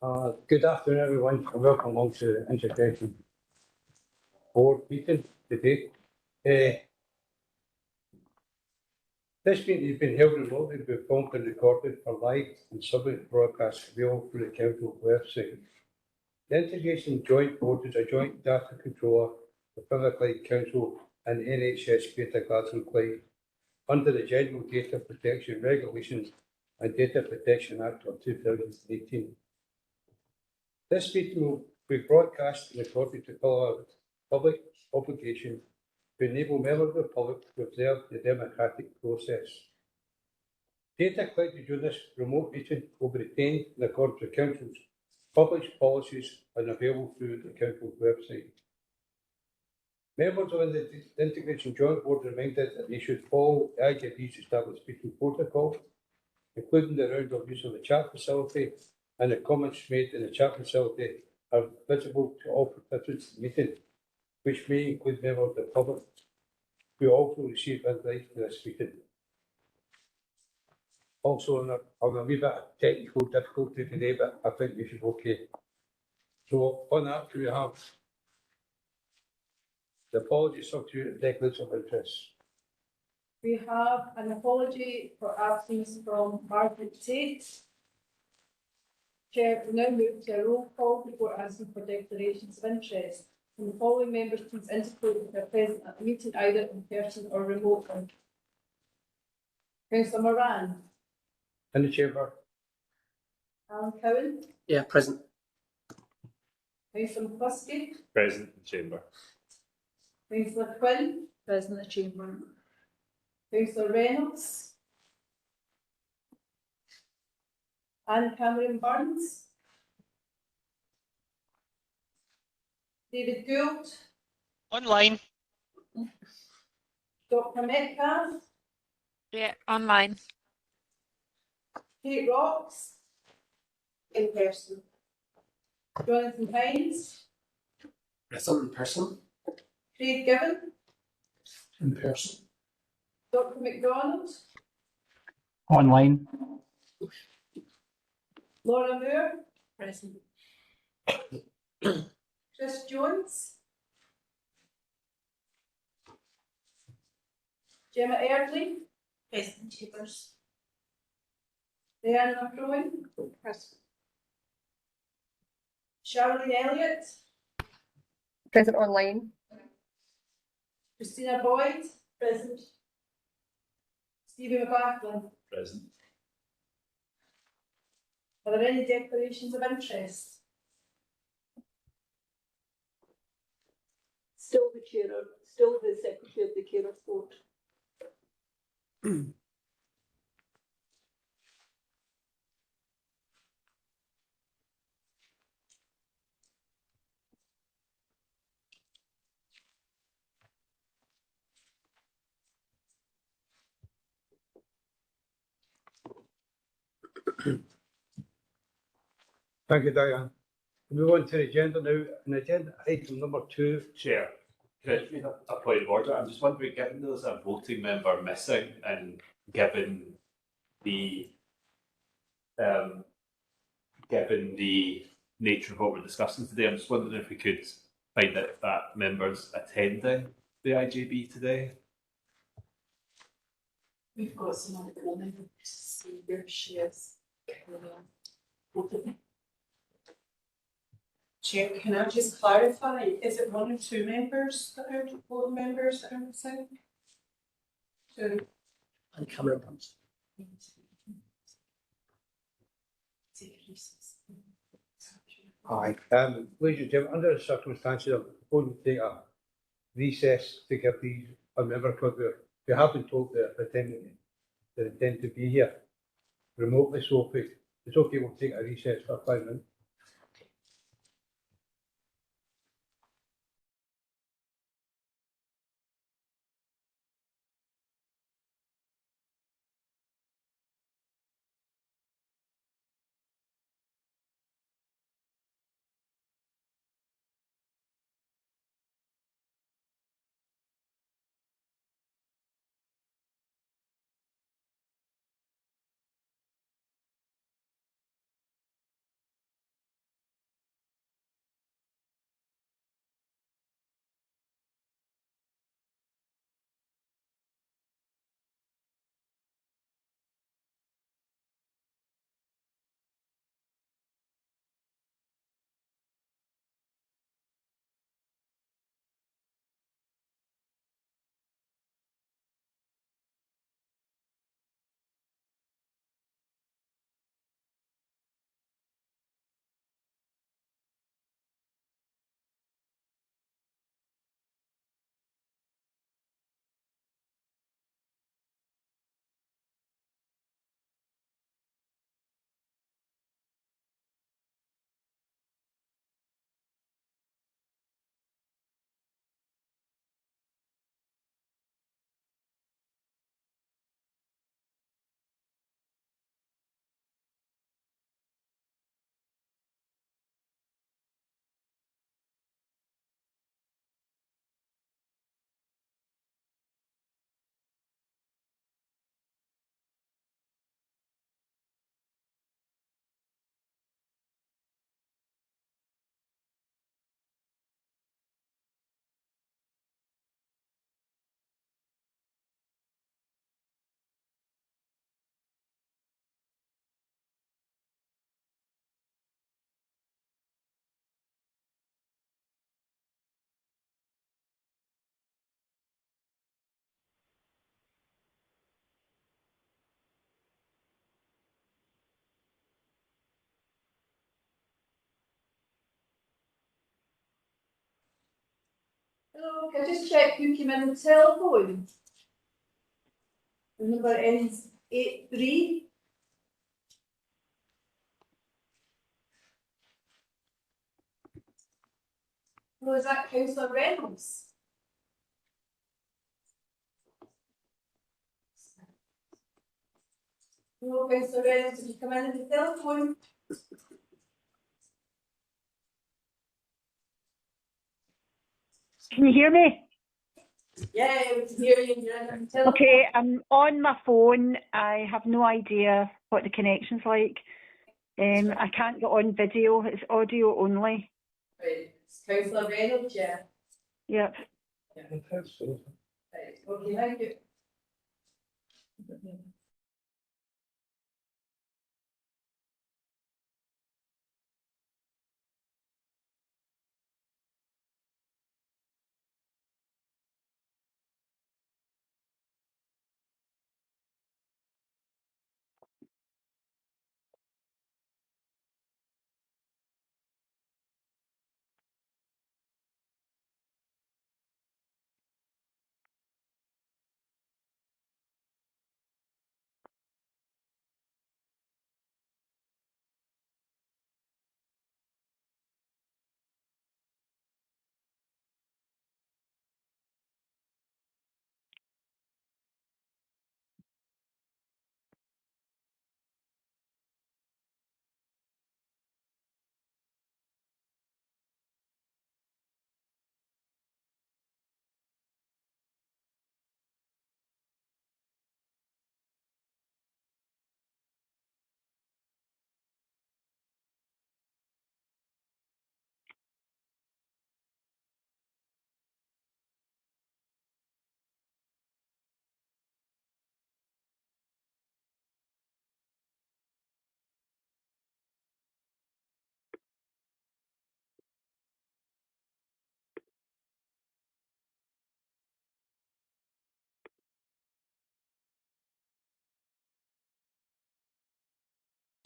Good afternoon, everyone, and welcome along to the Integration Board meeting today. This meeting has been held remotely, be filmed and recorded for live and subsequent broadcast available through the Council website. The Integration Joint Board is a joint data controller with Inverclyde Council and NHS Greater Glasgow Clyde under the General Data Protection Regulations and Data Protection Act of 2018. This meeting will be broadcast and recorded to follow a public obligation to enable members of the public to observe the democratic process. Data collected during this remote meeting will be retained in accordance with Council's published policies and available through the Council's website. Members of the Integration Joint Board are reminded that they should follow the IJB's established meeting protocol, including the round of use of the chat facility, and the comments made in the chat facility are visible to all participants in the meeting, which may include members of the public who also receive invite to this meeting. Also, on a wee bit of technical difficulty today, but I think we should be okay. So on that, we have the apology substitute declaration of interest. We have an apology for absence from Margaret Tate. Chair will now move to a roll call before asking for declarations of interest. And the following members please indicate if they are present at the meeting either in person or remotely. Councillor Moran. In the chamber. Alan Cowan. Yeah, present. Councillor McCluskey. Present in chamber. Councillor Quinn. Present in the chamber. Councillor Reynolds. Anne Cameron Burns. David Gould. Online. Dr. Metcalf. Yeah, online. Kate Rocks. In person. Jonathan Hines. Present in person. Craig Given. In person. Dr. McDonald. Online. Laura Moore. Present. Chris Jones. Gemma Erdley. Present chambers. Diana McCrohan. Present. Charlene Elliott. Present online. Christina Boyd. Present. Stevie McLaughlin. Present. Are there any declarations of interest? Still the still the secretary of the Carers Board. Thank you, Diane. We move on to the agenda now. And agenda item number 2. Chair, can I make a point of order? I'm just wondering, given there's a voting member missing and given the nature of what we're discussing today, I'm just wondering if we could find out if that member's attending the IJB today. We've got someone at the moment to see where she is. Chair, can I just clarify, is it 1 or 2 members that are board members that are missing? So, And Cameron Burns. Aye. Ladies and gentlemen, under the circumstances, I'm going to take a recess to give these a member, because we have been told that they intend to be here remotely, so if it's okay, we'll take a recess for 5 minutes. Hello, can I just check who came in on the telephone? The number ends 83. Hello, is that Councillor Reynolds? Hello, Councillor Reynolds, did you come in on the telephone? Can you hear me? Yeah, we can hear you. You're in on the telephone. Okay, I'm on my phone. I have no idea what the connection's like. I can't get on video. It's audio only. Right, it's Councillor Reynolds, yeah. Yep. Right, okay, thank you.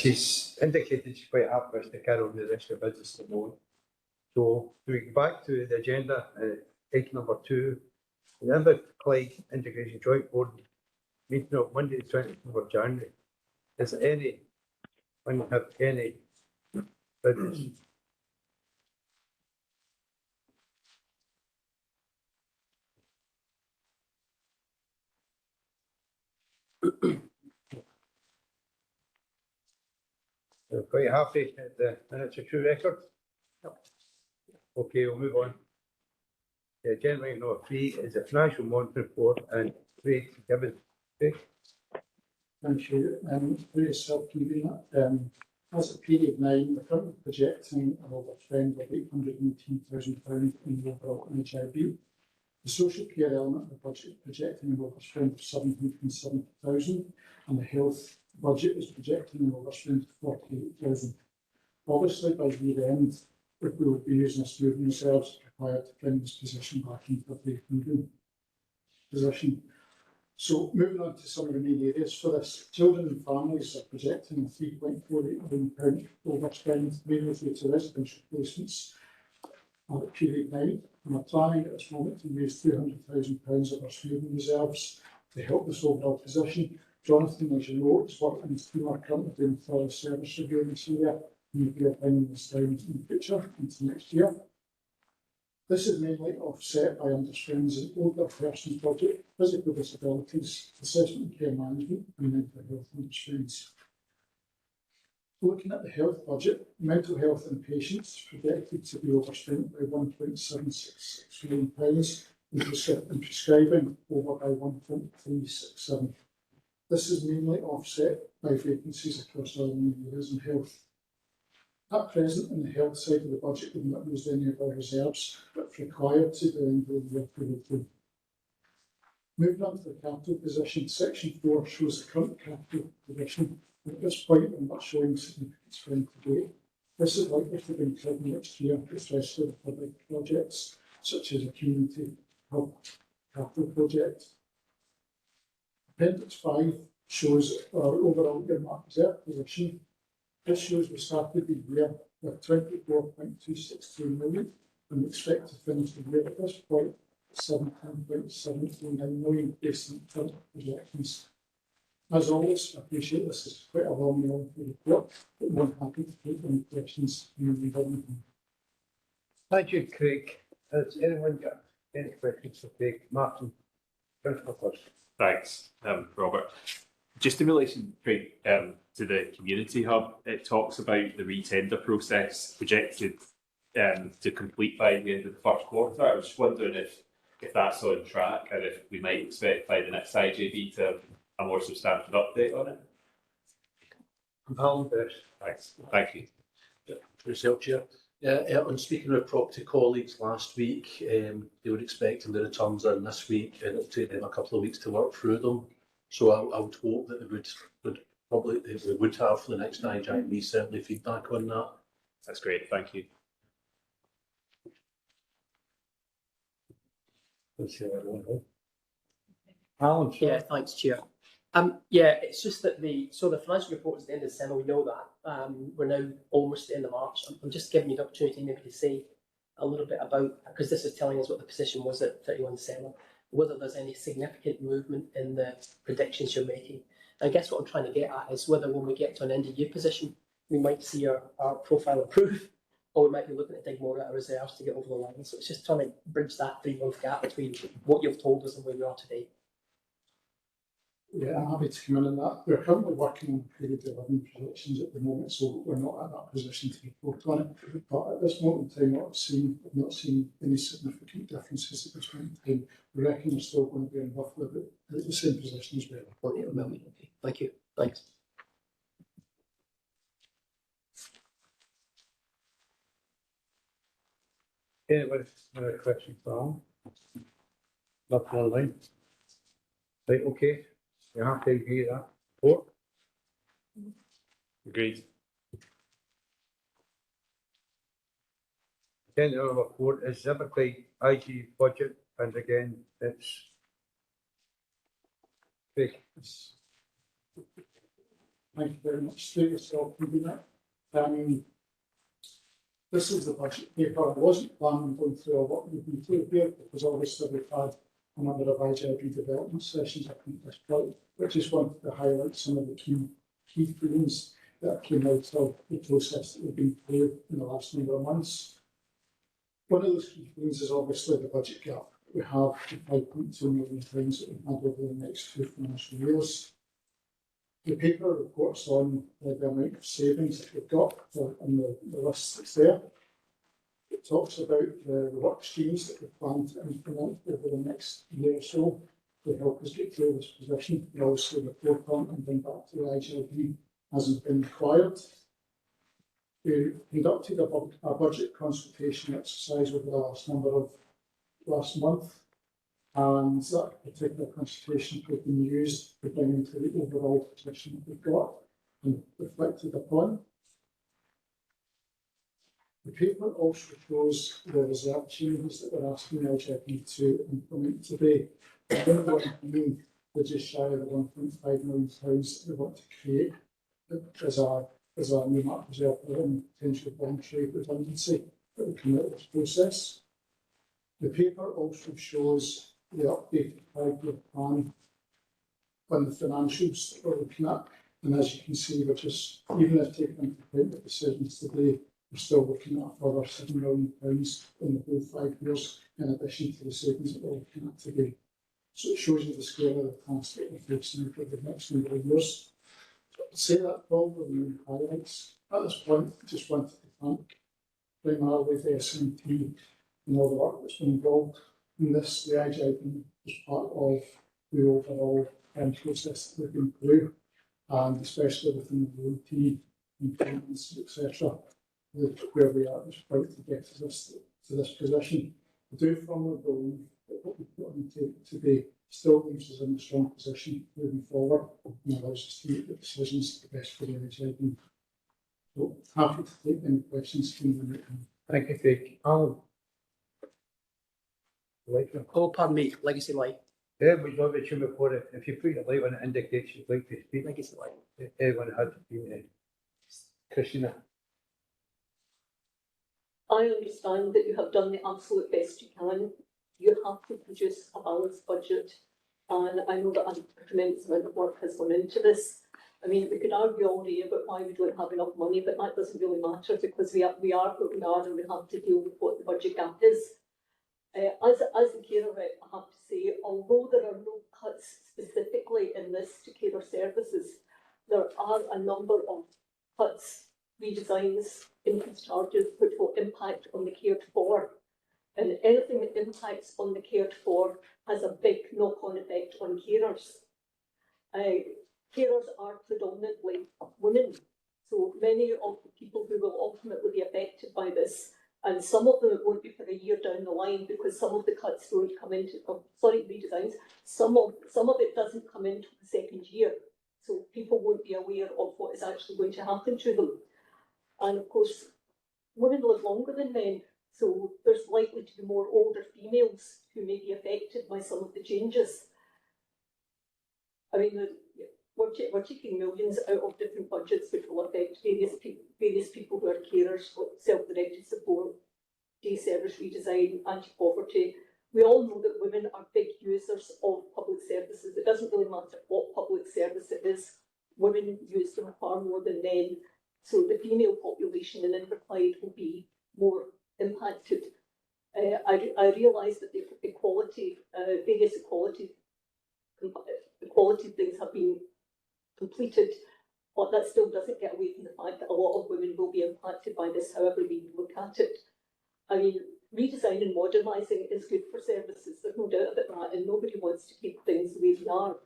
She's indicated she's quite happy with us to carry on with the rest of the business at the moment. So we go back to the agenda, item number 2, the Inverclyde Integration Joint Board meeting on Monday, the 24th of January. Is anyone have any business? We're quite happy at the minutes of true record. Okay, we'll move on. The agenda item number 3 is the financial monitoring report and Craig Gibbons. Craig? Thank you. Very self-convenient. As at period 9, we're currently projecting an overspend of £818,000 in the overall NHIB. The social care element of the budget is projecting an overspend of £770,000, and the health budget is projecting an overspend of £48,000. Obviously, by year end, we will be using a student reserves required to bring this position back into a break-even position. So moving on to some of the main areas for this, children and families are projecting a £3.48 million overspend, mainly due to residential placements at period 9. And we're planning at this moment to use £200,000 of our student reserves to help this overall position. Jonathan, as you know, is working with the team are currently doing thorough service review in this area, and we'll be bringing this down in the future into next year. This is mainly offset by underspends in older persons budget, physical disabilities, assessment and care management, and mental health underspends. Looking at the health budget, mental health in patients is projected to be overspent by £1.766 million, and prescribing over by 1.367. This is mainly offset by vacancies across other areas in health. At present, in the health side of the budget, we've not used any of our reserves, but if required to the end of the year, we will do. Moving on to the capital position, section 4 shows the current capital position. At this point, I'm not showing significant spend to date. This is likely to be incurred next year, especially with public projects, such as a community hub capital project. Appendix 5 shows our overall earmarked reserve position. This shows we started the year with 24.262 million, and we expect to finish the year at this point £17.739 million based on current projections. As always, I appreciate this is quite a long report, but more than happy to take any questions you may have. Thank you, Craig. Has anyone got any questions for Craig? Martin, Councillor first. Thanks, Robert. Just in relation, Craig, to the community hub, it talks about the re-tender process projected to complete by the end of the first quarter. I was just wondering if that's on track and if we might expect by the next IJB to have a more substantive update on it. Alan Best. Thanks. Thank you. Yourself, Chair. On speaking with property colleagues last week, they were expecting the returns in this week, and it'll take them a couple of weeks to work through them. So I would hope that they would have for the next IJB certainly feedback on that. That's great. Thank you. Alan, sir. Yeah, thanks, Chair. Yeah, it's just that the financial report is the end of December. We know that. We're now almost at the end of March. I'm just giving you the opportunity maybe to say a little bit about, because this is telling us what the position was at 31 December, whether there's any significant movement in the predictions you're making. I guess what I'm trying to get at is whether when we get to an end of year position, we might see our profile improve, or we might be looking to dig more out of reserves to get over the line. So it's just trying to bridge that 3-month gap between what you've told us and where we are today. Yeah, I'm happy to come in on that. We're currently working on period 11 projections at the moment, so we're not at that position to report on it. But at this moment in time, I've not seen any significant differences at this point in time. We reckon we're still going to be in roughly about the same position as well. Okay, thank you. Thanks. Anyone have a question for Alan? Nothing online. Right, okay. You have to agree with that. Report. Agreed. Then the other report is Inverclyde IG budget, and again, it's big. Thank you very much. Straight yourself, this is the budget paper. I wasn't planning on going through a lot we've been through here because obviously we've had a number of IJB development sessions up in this point, but just wanted to highlight some of the key themes that came out of the process that we've been through in the last number of months. One of those key themes is obviously the budget gap. We have the £5.2 million that we have over the next 2 financial years. The paper reports on the amount of savings that we've got on the list that's there. It talks about the work streams that we plan to implement over the next year or so to help us get through this position. We also report on and bring back to the IJB as has been required. We conducted a budget consultation exercise over the last month, and that particular consultation has been used to bring into the overall position that we've got and reflected upon. The paper also shows the reserve changes that we're asking the IJB to implement today. We're just shy of the £1.5 million that we want to create as our new mark reserve and potential voluntary redundancy that will come out of this process. The paper also shows the updated 5-year plan on the financials that we're looking at. And as you can see, we're just, even if taking into account the decisions today, we're still looking at a further £7 million in the whole 5 years, in addition to the savings that we're looking at today. So it shows you the scale of the task that we're facing over the next number of years. So I'd say that probably the main highlights. At this point, I just wanted to thank primarily the SMT and all the work that's been involved in this. The IJB is part of the overall process that we've been through, and especially within the OT and payments, etc., where we are just about to get to this position. I do firmly believe that what we've got on the table today still leaves us in a strong position moving forward and allows us to make the decisions the best for the IJB. So happy to take any questions from the meeting. Thank you, Craig. Alan. Oh, pardon me, Legacy Light. Yeah, we'd love it before it. If you put your light on, it indicates you'd like to speak. Legacy Light. Everyone had to be Christina. I understand that you have done the absolute best you can. You have to produce a balanced budget, and I know that a tremendous amount of work has gone into this. I mean, we could argue all day about why we don't have enough money, but that doesn't really matter because we are what we are, and we have to deal with what the budget gap is. As a carer rep, I have to say, although there are no cuts specifically in this to carer services, there are a number of cuts, redesigns, increased charges, which will impact on the cared for. And anything that impacts on the cared for has a big knock-on effect on carers. Carers are predominantly women, so many of the people who will ultimately be affected by this, and some of them it won't be for a year down the line because some of the cuts don't come into, redesigns, some of it doesn't come into the second year, so people won't be aware of what is actually going to happen to them. And of course, women live longer than men, so there's likely to be more older females who may be affected by some of the changes. I mean, we're taking millions out of different budgets which will affect various people who are carers, self-directed support, day service redesign, anti-poverty. We all know that women are big users of public services. It doesn't really matter what public service it is. Women use them far more than men. So the female population in Inverclyde will be more impacted. I realise that the various equality things have been completed, but that still doesn't get away from the fact that a lot of women will be impacted by this, however we look at it. I mean, redesign and modernising is good for services, there's no doubt about that, and nobody wants to keep things the way they are.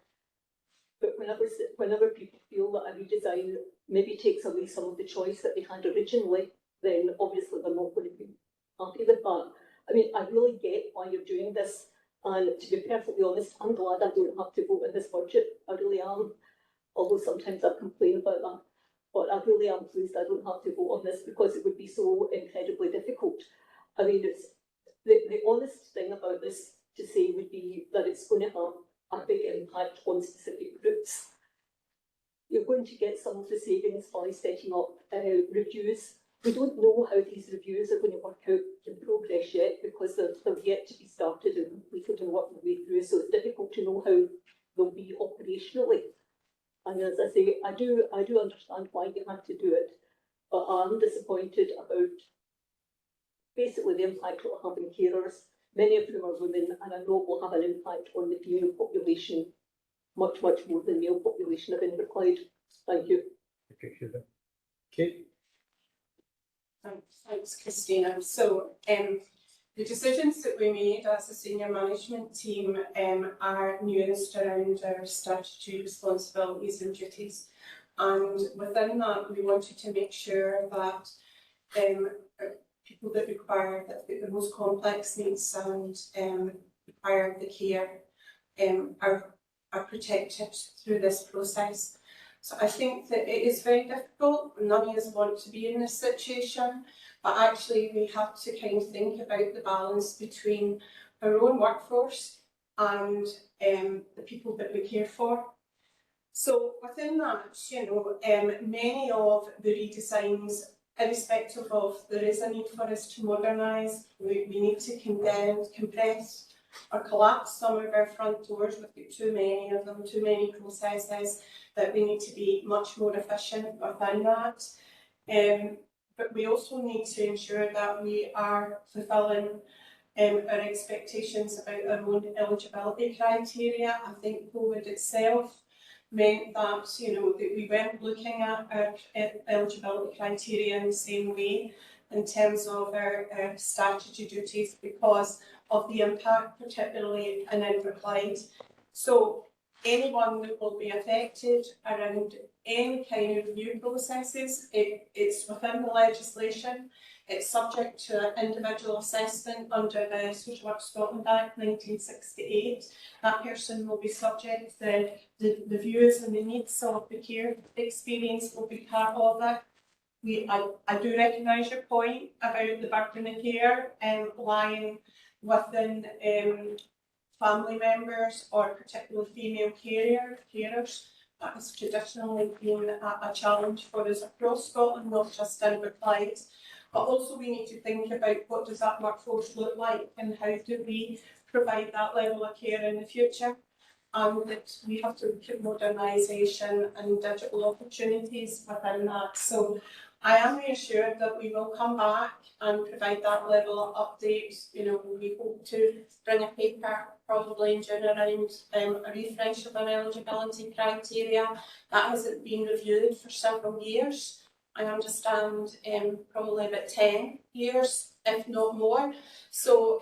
But whenever people feel that a redesign maybe takes away some of the choice that they had originally, then obviously they're not going to be happy with that. I mean, I really get why you're doing this, and to be perfectly honest, I'm glad I don't have to vote in this budget. I really am. Although sometimes I complain about that, but I really am pleased I don't have to vote on this because it would be so incredibly difficult. I mean, it's the honest thing about this to say would be that it's going to have a big impact on specific groups. You're going to get some of the savings by setting up reviews. We don't know how these reviews are going to work out in progress yet because they're yet to be started and completed and worked their way through, so it's difficult to know how they'll be operationally. And as I say, I do understand why you had to do it, but I'm disappointed about basically the impact it will have on carers, many of whom are women, and I know it will have an impact on the female population, much more than the male population of Inverclyde. Thank you. Kate? Thanks, Christina. So, the decisions that we made as a senior management team are nuanced around our statutory responsibilities and duties. And within that, we wanted to make sure that people that require the most complex needs and require the care are protected through this process. So I think that it is very difficult. None of us want to be in this situation. But actually, we have to kind of think about the balance between our own workforce and the people that we care for. So within that, many of the redesigns, irrespective of there is a need for us to modernise, we need to compress or collapse some of our front doors. We've got too many of them, too many processes, that we need to be much more efficient within that. But we also need to ensure that we are fulfilling our expectations about our own eligibility criteria. I think COVID itself meant that, that we weren't looking at our eligibility criteria in the same way in terms of our statutory duties because of the impact, particularly in Inverclyde. So anyone that will be affected around any kind of review processes, it's within the legislation. It's subject to an individual assessment under the Social Work Scotland Act 1968. That person will be subject to the views and the needs of the care experience will be part of it. I do recognise your point about the burden of care lying within family members or particularly female carers. That has traditionally been a challenge for us across Scotland, not just Inverclyde. But also we need to think about what does that workforce look like and how do we provide that level of care in the future. And that we have to look at modernisation and digital opportunities within that. So I am reassured that we will come back and provide that level of updates. You know, we hope to bring a paper probably in June around a refresh of our eligibility criteria. That hasn't been reviewed for several years. I understand probably about 10 years, if not more. So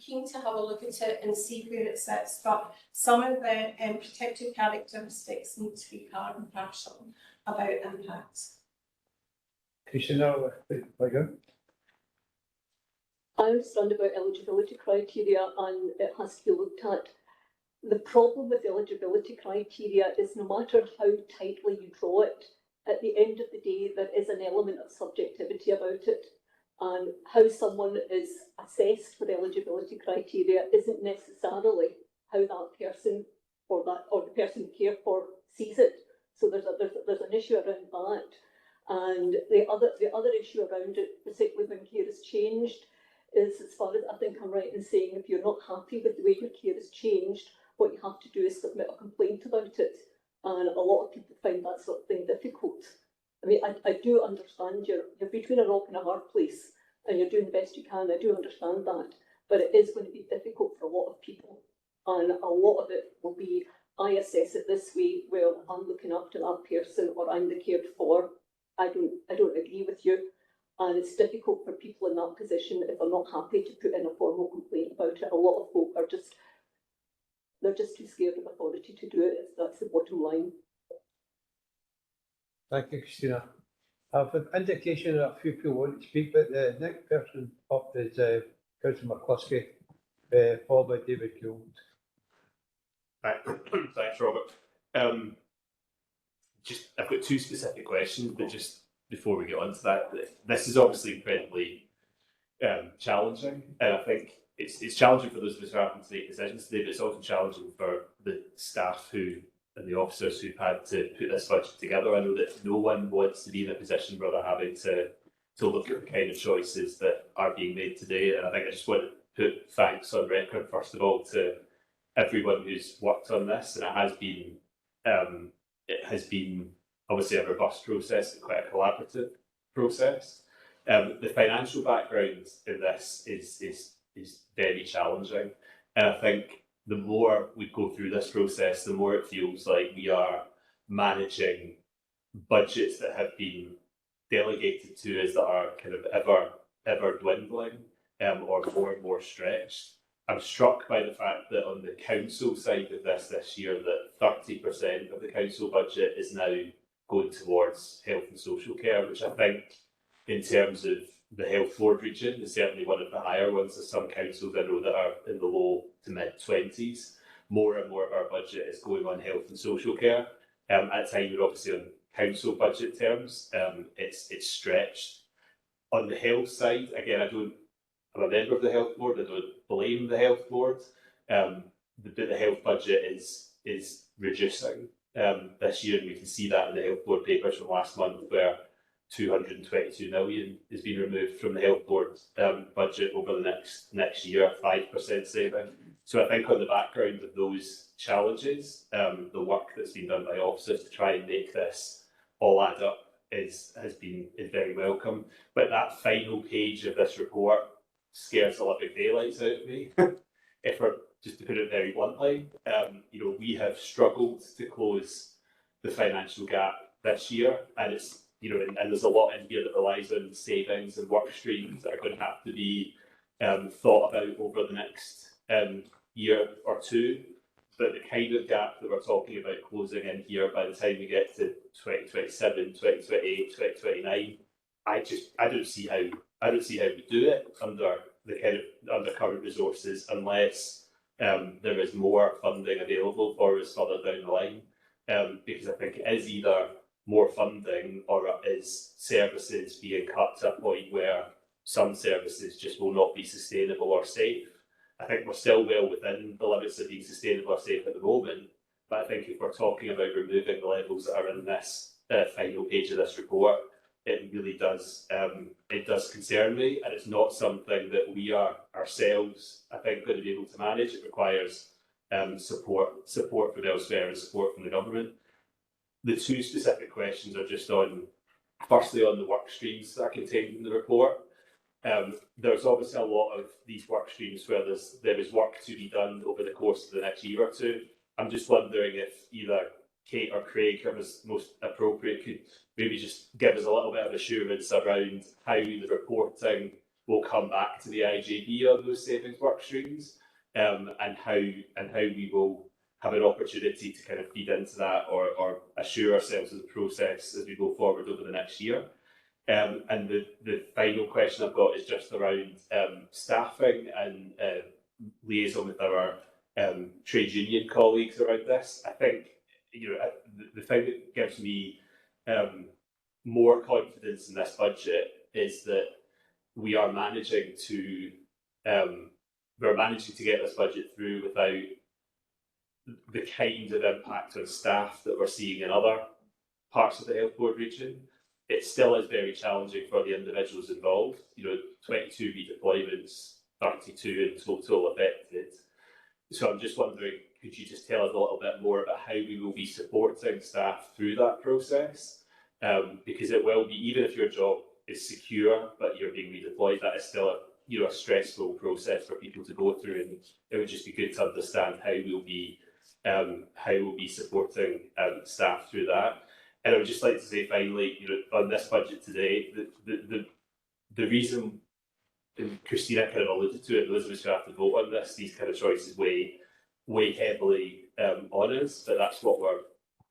keen to have a look at it and see where it sits. But some of the protected characteristics need to be part and parcel about impacts. Christina, I understand about eligibility criteria and it has to be looked at. The problem with eligibility criteria is no matter how tightly you draw it, at the end of the day, there is an element of subjectivity about it. And how someone is assessed for eligibility criteria isn't necessarily how that person or the person you care for sees it. So there's an issue around that. And the other issue around it, particularly when care is changed, is, as far as I think I'm right in saying, if you're not happy with the way your care is changed, what you have to do is submit a complaint about it. And a lot of people find that sort of thing difficult. I mean, I do understand you're between a rock and a hard place and you're doing the best you can. I do understand that. But it is going to be difficult for a lot of people. And a lot of it will be, I assess it this way, well, I'm looking after that person or I'm the cared for. I don't agree with you. And it's difficult for people in that position if they're not happy to put in a formal complaint about it. A lot of folk are they're just too scared of authority to do it. That's the bottom line. thank you, Christina. I've an indication that a few people want to speak, but the next person up is Councillor McCluskey, followed by David Gould. Thanks, Robert. I've got two specific questions, but just before we get on to that, this is obviously incredibly challenging, and I think it's challenging for those of us who are having to make decisions today, but it's also challenging for the staff and the officers who've had to put this budget together. I know that no one wants to be in a position where they're having to look at the kind of choices that are being made today, and I think I just want to put thanks on record, first of all, to everyone who's worked on this, and it has been obviously a robust process and quite a collaborative process. The financial background in this is very challenging, and I think the more we go through this process, the more it feels like we are managing budgets that have been delegated to us that are kind of ever dwindling or more and more stretched. I'm struck by the fact that on the council side of this year, that 30% of the council budget is now going towards health and social care, which I think, in terms of the health board region, is certainly one of the higher ones. There's some councils I know that are in the low to mid-20s. More and more of our budget is going on health and social care. At a time we're obviously on council budget terms, it's stretched. On the health side, again, I'm a member of the health board. I don't blame the health board, but the health budget is reducing this year, and we can see that in the health board papers from last month, where 222 million is being removed from the health board budget over the next year, 5% saving. So I think on the background of those challenges, the work that's been done by officers to try and make this all add up is very welcome. But that final page of this report scares the living daylights out of me. Just to put it very bluntly, we have struggled to close the financial gap this year, and it's and there's a lot in here that relies on savings and work streams that are going to have to be thought about over the next year or two. But the kind of gap that we're talking about closing in here by the time we get to 2027, 2028, 2029, I don't see how we do it under current resources unless there is more funding available for us further down the line. Because I think it is either more funding or it is services being cut to a point where some services just will not be sustainable or safe. I think we're still well within the limits of being sustainable or safe at the moment, but I think if we're talking about removing the levels that are in this final page of this report, it really does concern me, and it's not something that we are ourselves, I think, going to be able to manage. It requires support from elsewhere and support from the government. The two specific questions are just on, firstly, on the work streams that are contained in the report. There's obviously a lot of these work streams where there is work to be done over the course of the next year or two. I'm just wondering if either Kate or Craig, whoever's most appropriate, could maybe just give us a little bit of assurance around how the reporting will come back to the IJB on those savings work streams, and how we will have an opportunity to kind of feed into that or assure ourselves of the process as we go forward over the next year. And the final question I've got is just around staffing and liaison with our trade union colleagues around this. I think, you know, the thing that gives me more confidence in this budget is that we are managing to get this budget through without the kind of impact on staff that we're seeing in other parts of the health board region. It still is very challenging for the individuals involved. You know, 22 redeployments, 32 in total affected. So I'm just wondering, could you just tell us a little bit more about how we will be supporting staff through that process? Because it will be, even if your job is secure, but you're being redeployed, that is still a stressful process for people to go through, and it would just be good to understand how we'll be supporting staff through that. And I would just like to say finally, you know, on this budget today, the reason, and Christina kind of alluded to it, those of us who have to vote on this, these kind of choices weigh heavily on us, but that's what we're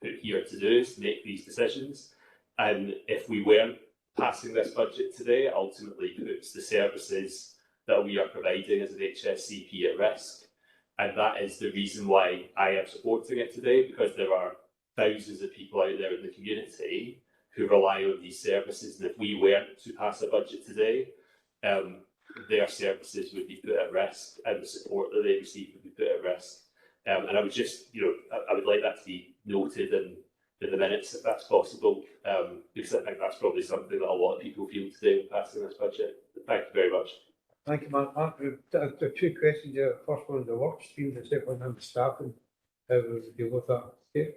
put here to do, is to make these decisions. And if we weren't passing this budget today, it ultimately puts the services that we are providing as an HSCP at risk. And that is the reason why I am supporting it today, because there are thousands of people out there in the community who rely on these services, and if we weren't to pass a budget today, their services would be put at risk, and the support that they receive would be put at risk. And I would just, you know, I would like that to be noted in the minutes, if that's possible, because I think that's probably something that a lot of people feel today when passing this budget. Thank you very much. Thank you, Mark. There are two questions there. First one, the work stream, the second one, the staffing. How will we deal with that? Okay.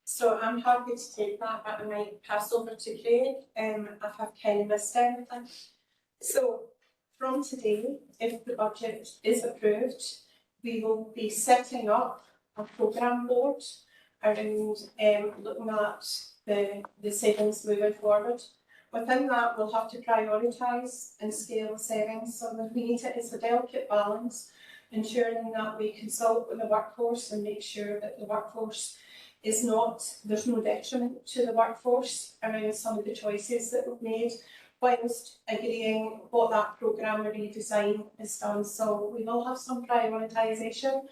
So I'm happy to take that, but I might pass over to Craig. I have kind of missed everything. So from today, if the budget is approved, we will be setting up a programme board around looking at the savings moving forward. Within that, we'll have to prioritise and scale the savings. So we need it's a delicate balance, ensuring that we consult with the workforce and make sure that the workforce is not, there's no detriment to the workforce around some of the choices that we've made, whilst agreeing what that programme redesign is done. So we will have some prioritisation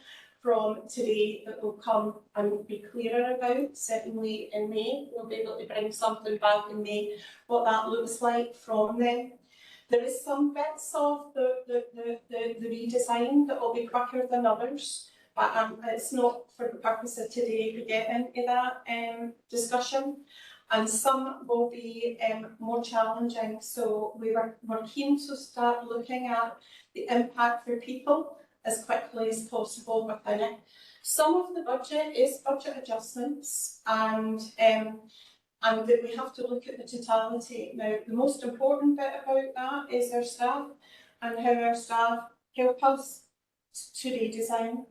from today that will come and be clearer about. Certainly in May, we'll be able to bring something back in May, what that looks like from then. There is some bits of the redesign that will be quicker than others, but it's not for the purpose of today to get into that discussion. And some will be more challenging. So we're keen to start looking at the impact for people as quickly as possible within it. Some of the budget is budget adjustments, and that we have to look at the totality. Now, the most important bit about that is our staff and how our staff help us to redesign,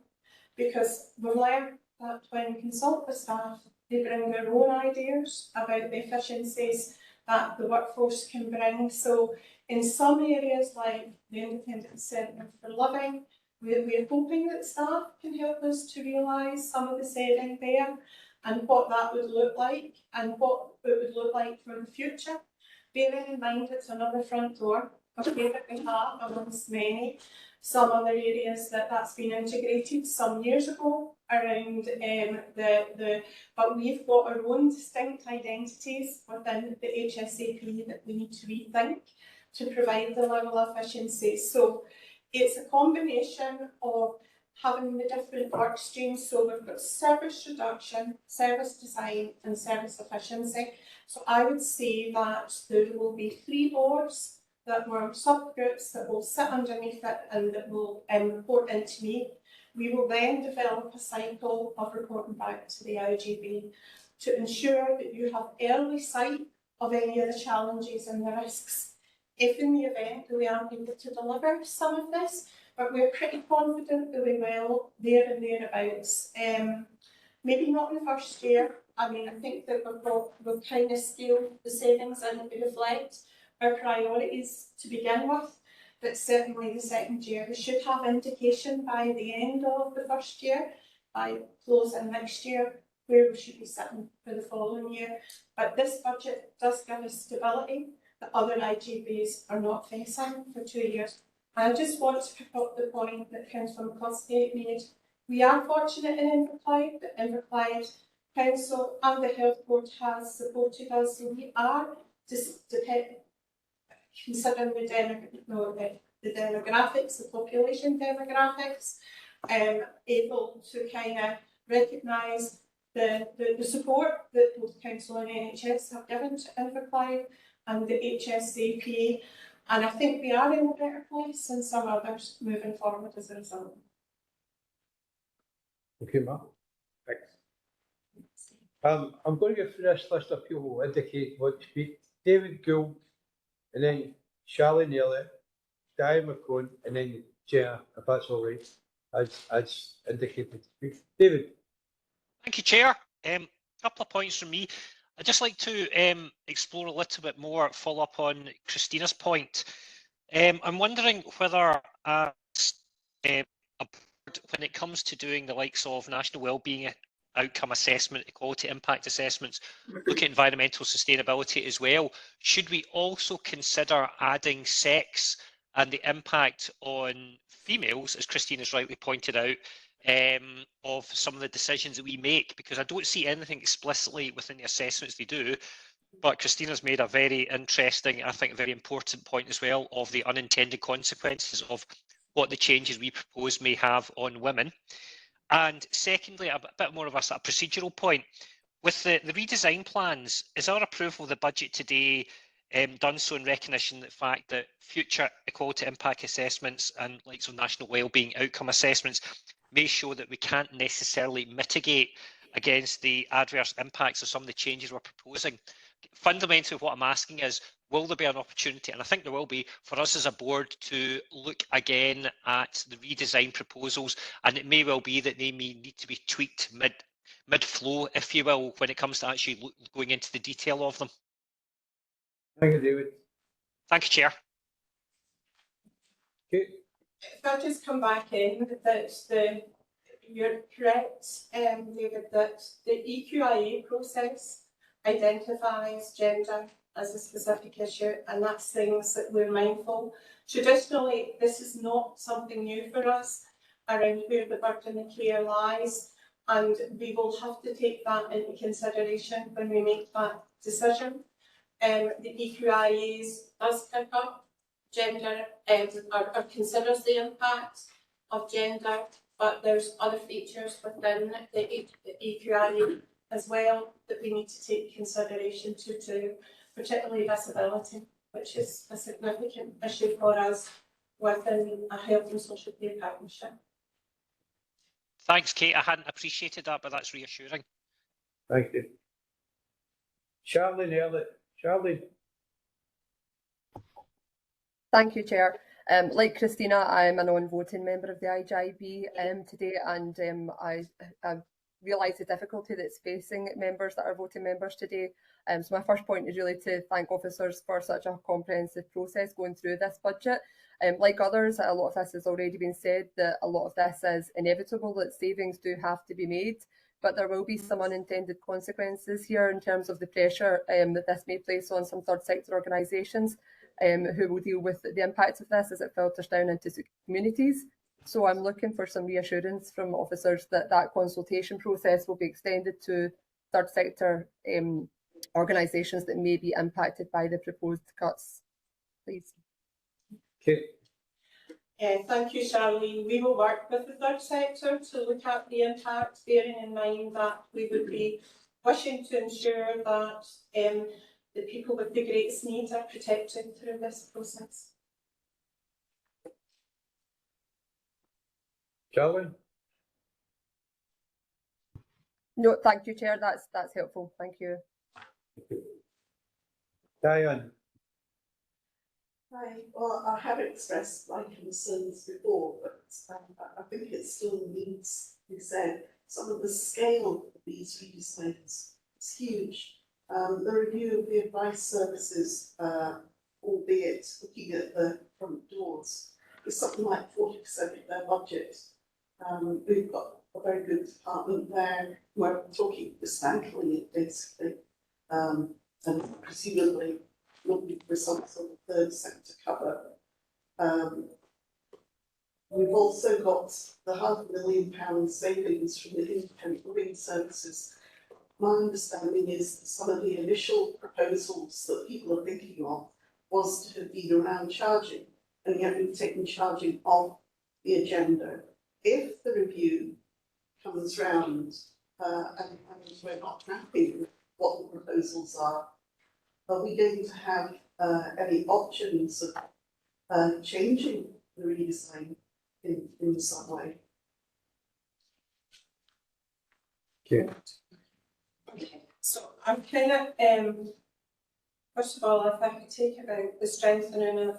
because we've learned that when we consult with staff, they bring their own ideas about the efficiencies that the workforce can bring. So in some areas like the Independent Centre for Living, we're hoping that staff can help us to realise some of the saving there and what that would look like and what it would look like for the future. Bearing in mind it's another front door of care that we have amongst many. Some other areas that's been integrated some years ago around but we've got our own distinct identities within the HSAP that we need to rethink to provide the level of efficiency. So it's a combination of having the different work streams. So we've got service reduction, service design and service efficiency. So I would say that there will be 3 boards that were subgroups that will sit underneath it and that will report into me. We will then develop a cycle of reporting back to the IGB to ensure that you have early sight of any of the challenges and the risks. If in the event that we aren't able to deliver some of this, but we're pretty confident that we will, there and thereabouts. Maybe not in the first year. I mean, I think that we'll kind of scale the savings and reflect our priorities to begin with, but certainly the second year. We should have indication by the end of the first year, by closing next year, where we should be sitting for the following year. But this budget does give us stability that other IGBs are not facing for 2 years. I just want to pick up the point that Councillor McCluskey made. We are fortunate in Inverclyde that Inverclyde Council and the Health Board has supported us. So we are just considering the demographics, the population demographics, able to kind of recognise the support that both Council and NHS have given to Inverclyde and the HSCP. And I think we are in a better place than some others moving forward as a result. Okay, Mark. Thanks. I'm going to go through this list of people who will indicate what to speak. David Gould, and then Charlene Elliott, Diane McCone, and then Chair, if that's all right, as indicated to speak. David. Thank you, Chair. Couple of points from me. I'd just like to explore a little bit more, follow up on Christina's point. I'm wondering whether a board, when it comes to doing the likes of national wellbeing outcome assessment, equality impact assessments, look at environmental sustainability as well, should we also consider adding sex and the impact on females, as Christina's rightly pointed out, of some of the decisions that we make? Because I don't see anything explicitly within the assessments they do, but Christina's made a very interesting, I think a very important point as well, of the unintended consequences of what the changes we propose may have on women. And secondly, a bit more of a sort of procedural point. With the redesign plans, is our approval of the budget today done so in recognition of the fact that future equality impact assessments and likes of national wellbeing outcome assessments may show that we can't necessarily mitigate against the adverse impacts of some of the changes we're proposing? Fundamentally, what I'm asking is, will there be an opportunity, and I think there will be, for us as a board to look again at the redesign proposals, and it may well be that they may need to be tweaked mid-flow, if you will, when it comes to actually going into the detail of them. Thank you, David. Thank you, Chair. Okay. If I just come back in, that you're correct, David, that the EQIA process identifies gender as a specific issue, and that's things that we're mindful. Traditionally, this is not something new for us around where the burden of care lies, and we will have to take that into consideration when we make that decision. The EQIAs does pick up gender or considers the impact of gender, but there's other features within the EQIA as well that we need to take consideration to, particularly visibility, which is a significant issue for us within a health and social care partnership. Thanks, Kate. I hadn't appreciated that, but that's reassuring. Thank you. Charlene Elliott. Charlene. Thank you, Chair. Like Christina, I'm a non-voting member of the IGIB today, and I realise the difficulty that's facing members that are voting members today. So my first point is really to thank officers for such a comprehensive process going through this budget. Like others, a lot of this has already been said, that a lot of this is inevitable, that savings do have to be made, but there will be some unintended consequences here in terms of the pressure that this may place on some third sector organisations who will deal with the impacts of this as it filters down into communities. So I'm looking for some reassurance from officers that that consultation process will be extended to third sector organisations that may be impacted by the proposed cuts, please. Okay. Thank you, Charlene. We will work with the third sector to look at the impact, bearing in mind that we would be wishing to ensure that the people with the greatest needs are protected through this process. Charlene? No, thank you, Chair. That's helpful. Thank you. Diane? Hi, well, I have expressed my concerns before, but I think it still needs to be said. Some of the scale of these redesigns is huge. The review of the advice services, albeit looking at the front doors, is something like 40% of their budget. We've got a very good department there. We're talking dismantling it basically, and presumably looking for some sort of third sector cover. We've also got the £500,000 savings from the independent living services. My understanding is that some of the initial proposals that people are thinking of was to have been around charging, and yet we've taken charging off the agenda. If the review comes round and we're not happy with what the proposals are we going to have any options of changing the redesign in some way? Okay. Okay, so I'm kind of, first of all, if I could take about the strengthening of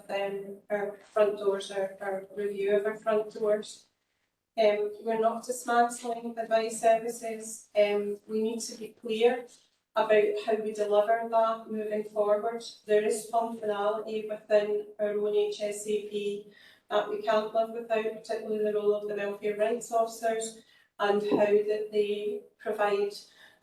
our front doors, our review of our front doors. We're not dismantling advice services. We need to be clear about how we deliver that moving forward. There is functionality within our own HSAP that we can't live without, particularly the role of the welfare rights officers and how that they provide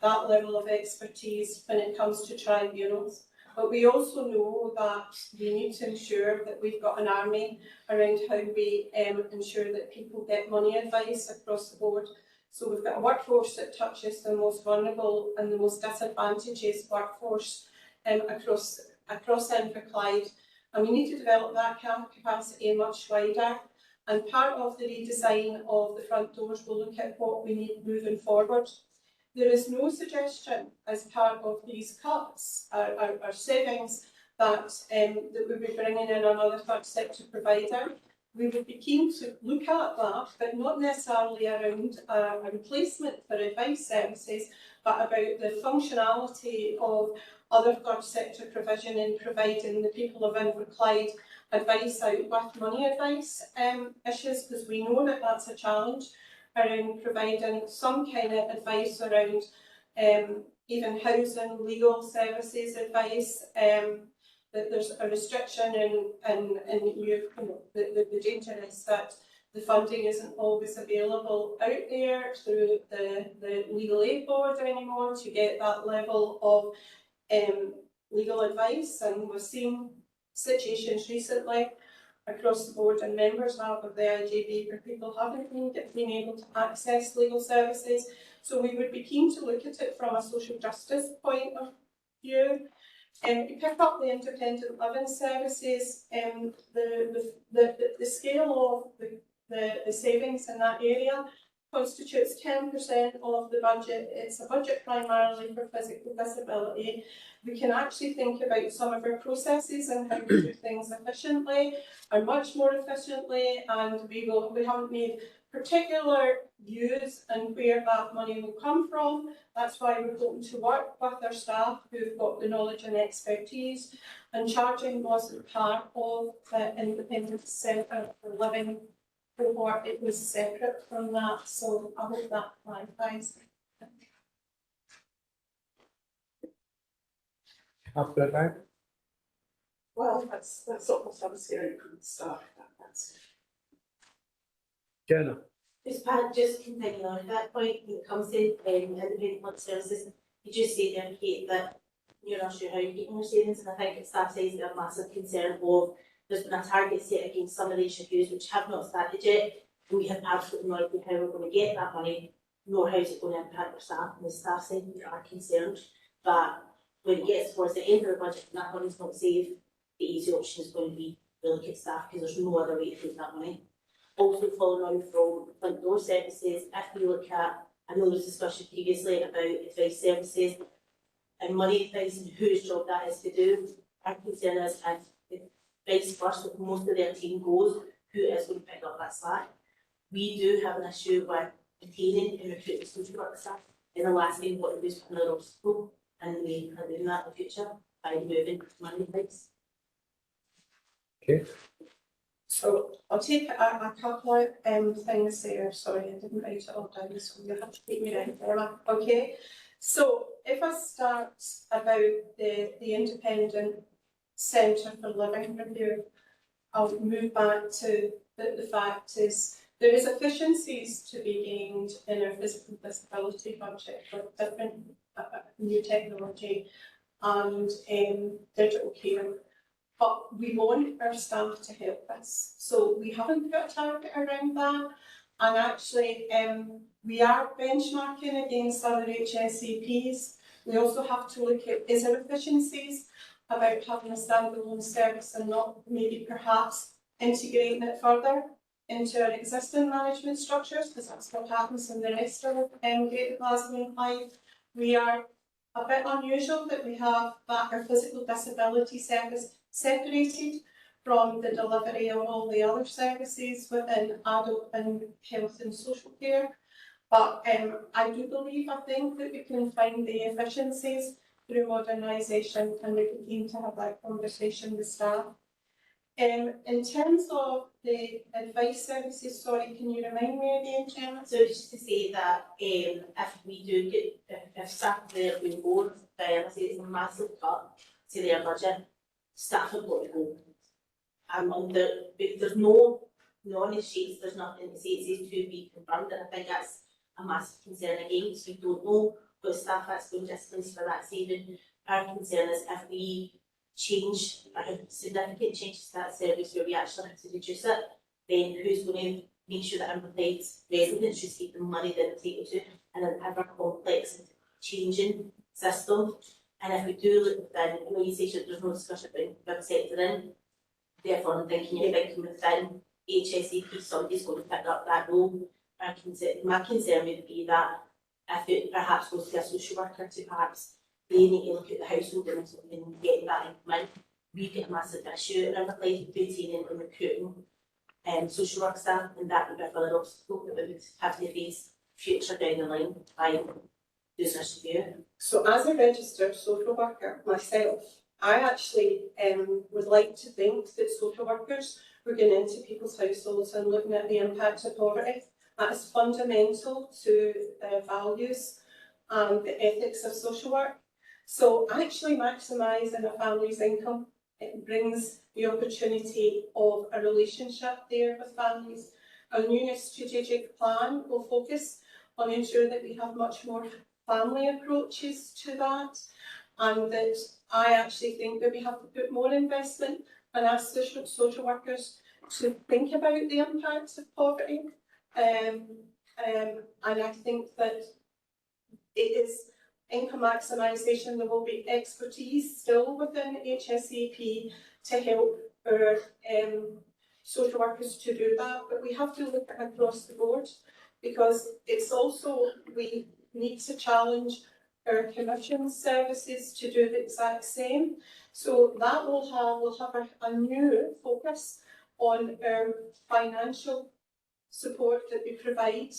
that level of expertise when it comes to tribunals. But we also know that we need to ensure that we've got an army around how we ensure that people get money advice across the board. So we've got a workforce that touches the most vulnerable and the most disadvantaged workforce across Inverclyde, and we need to develop that capacity much wider. And part of the redesign of the front doors will look at what we need moving forward. There is no suggestion as part of these cuts, our savings, that we'll be bringing in another third sector provider. We would be keen to look at that, but not necessarily around a replacement for advice services, but about the functionality of other third sector provision in providing the people of Inverclyde advice out with money advice issues, because we know that that's a challenge around providing some kind of advice around even housing, legal services advice. That there's a restriction and the danger is that the funding isn't always available out there through the legal aid board anymore to get that level of legal advice. And we've seen situations recently across the board, and members of the IJB where people haven't been able to access legal services. So we would be keen to look at it from a social justice point of view. You pick up the independent living services, the scale of the savings in that area constitutes 10% of the budget. It's a budget primarily for physical disability. We can actually think about some of our processes and how we do things efficiently, or much more efficiently, and we haven't made particular views and where that money will come from. That's why we're hoping to work with our staff who've got the knowledge and expertise, and charging wasn't part of the independent centre for living cohort, it was separate from that, so I hope that clarifies. After that? Well, that's what I was hearing from the staff. That's it. Jenna? Just continuing on that point, when it comes to independent living services, you just say there, Kate, that you're not sure how you're getting your savings, and I think it's that size of a massive concern of there's been a target set against some of these reviews which have not started yet, and we have absolutely no idea how we're going to get that money, nor how is it going to impact our staff. And the staff side are concerned that when it gets towards the end of the budget and that money's not saved, the easy option is going to be we look at staff because there's no other way to take that money. Also following on from front door services, if we look at, I know there was discussion previously about advice services and money advice and whose job that is to do. Our concern is if advice first with most of their team goes, who is going to pick up that slack? We do have an issue with retaining and recruiting social work staff. And the last thing what we do is put another obstacle, and we are doing that in the future by moving money advice. Okay. So I'll take a couple of things there. Sorry, I didn't write it all down, so you'll have to take me down, Emma. Okay. So if I start about the Independent Centre for Living Review, I'll move back to the fact is there is efficiencies to be gained in our physical disability budget for different new technology and digital care. But we want our staff to help us. So we haven't put a target around that. And actually, we are benchmarking against other HSCPs. We also have to look at, is there efficiencies about having a standalone service and not maybe perhaps integrating it further into our existing management structures, because that's what happens in the rest of Greater Glasgow and Clyde. We are a bit unusual that we have that our physical disability service separated from the delivery of all the other services within adult and health and social care. But I do believe, I think that we can find the efficiencies through modernisation, and we begin to have that conversation with staff. In terms of the advice services, sorry, can you remind me again, Gemma? So just to say that if we do get, if staff there being bored, then I say it's a massive cut to their budget, staff have got to go. There's no on the sheets, there's nothing to say, it says to be confirmed, and I think that's a massive concern again, because we don't know what staff that's going to displace for that saving. Our concern is if we change, significant changes to that service where we actually have to reduce it, then who's going to make sure that Inverclyde residents just get the money that they're entitled to in an ever complex and changing system. And if we do look within, I know you say there's no discussion about big sector in, therefore I'm thinking you're thinking within HSEP, somebody's going to pick up that role. My concern would be that if it perhaps goes to a social worker to perhaps they need to look at the household and getting that income in, we get a massive issue in Inverclyde retaining and recruiting social work staff, and that would be a further obstacle that we would have to face future down the line by doing this review. So as a registered social worker myself, I actually would like to think that social workers were going into people's households and looking at the impact of poverty. That is fundamental to the values and the ethics of social work. So actually maximising a family's income, it brings the opportunity of a relationship there with families. Our new strategic plan will focus on ensuring that we have much more family approaches to that, and that I actually think that we have to put more investment and ask social workers to think about the impacts of poverty. And I think that it is income maximisation. There will be expertise still within HSEP to help our social workers to do that, but we have to look across the board, because it's also, we need to challenge our commission services to do the exact same. So that will have a new focus on our financial support that we provide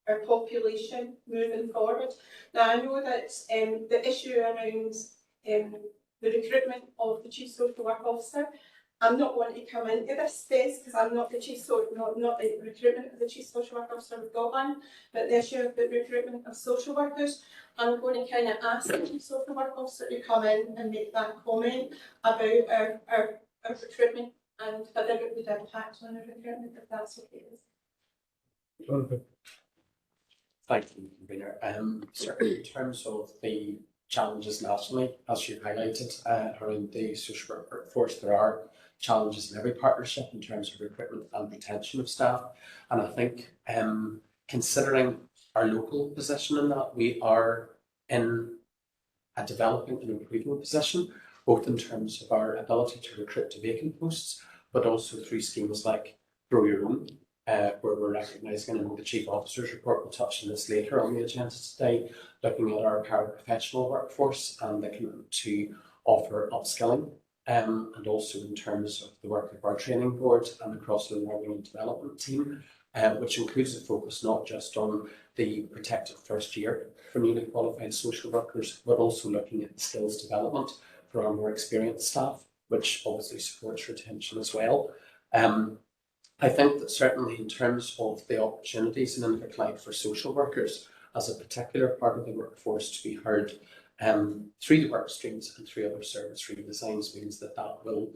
our population moving forward. Now I know that the issue around the recruitment of the Chief Social Work Officer, I'm not going to come into this space because I'm not the not the recruitment of the Chief Social Work Officer, we've got one, but the issue of the recruitment of social workers, I'm going to kind of ask the Chief Social Work Officer to come in and make that comment about our recruitment and whether it would impact on the recruitment, if that's okay. Jonathan. Thank you, Convener. Certainly in terms of the challenges nationally, as you highlighted, around the social work workforce, there are challenges in every partnership in terms of recruitment and retention of staff. And I think considering our local position in that, we are in a developing and improving position both in terms of our ability to recruit to vacant posts, but also through schemes like Grow Your Own, where we're recognising, and the Chief Officer's report will touch on this later on the agenda today, looking at our paraprofessional workforce and the commitment to offer upskilling, and also in terms of the work of our training board and the Crossland Learning and Development team, which includes a focus not just on the protected first year for newly qualified social workers, but also looking at the skills development for our more experienced staff, which obviously supports retention as well. I think that certainly in terms of the opportunities in Inverclyde for social workers as a particular part of the workforce to be heard through the work streams and through other service redesigns means that will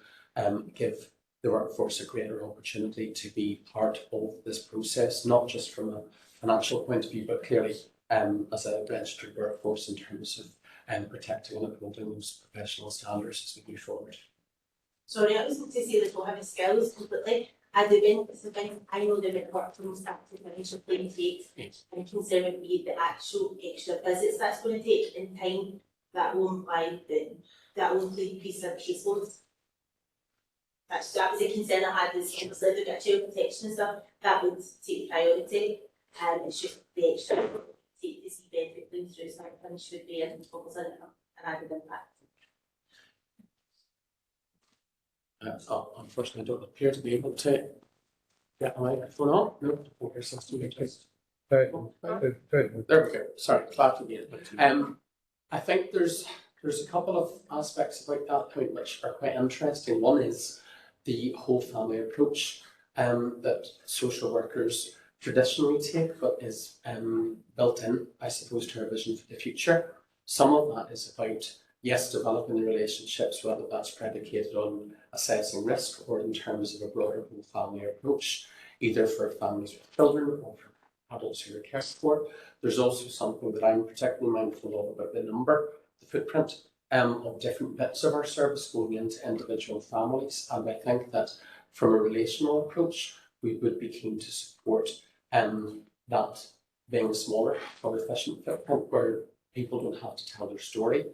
give the workforce a greater opportunity to be part of this process, not just from a financial point of view, but clearly as a registered workforce in terms of protecting and upholding those professional standards as we move forward. Sorry, I was going to say that we'll have the skills completely. I know the work from start to finish of playing takes, and concern would be the actual extra visits that's going to take in time that will imply that will increase our caseload. That was a concern I had, is obviously if they've got child protection and stuff, that would take priority. It's just the extra take to see benefit going through start to finish would be obviously an added impact. Unfortunately, I don't appear to be able to get my microphone on. No, okay, system. There we go. Sorry, clap again. I think there's a couple of aspects about that point which are quite interesting. One is the whole family approach that social workers traditionally take, but is built in, I suppose, to our vision for the future. Some of that is about, yes, developing the relationships, whether that's predicated on assessing risk or in terms of a broader whole family approach, either for families with children or for adults who are cared for. There's also something that I'm particularly mindful of about the footprint of different bits of our service going into individual families. And I think that from a relational approach, we would be keen to support that being a smaller, more efficient footprint where people don't have to tell their story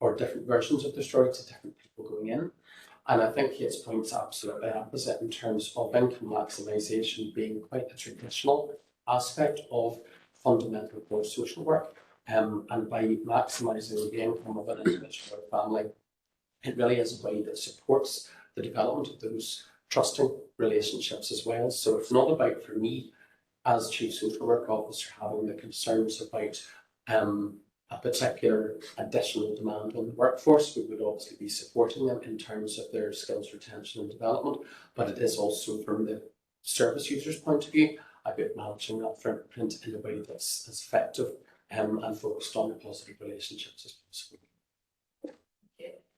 or different versions of the story to different people going in. And I think Kate's point's absolutely opposite in terms of income maximisation being quite a traditional aspect of fundamental core social work. And by maximising the income of an individual or family, it really is a way that supports the development of those trusting relationships as well. So it's not about, for me, as Chief Social Work Officer, having the concerns about a particular additional demand on the workforce. We would obviously be supporting them in terms of their skills retention and development, but it is also from the service user's point of view about managing that footprint in a way that's as effective and focused on positive relationships as possible.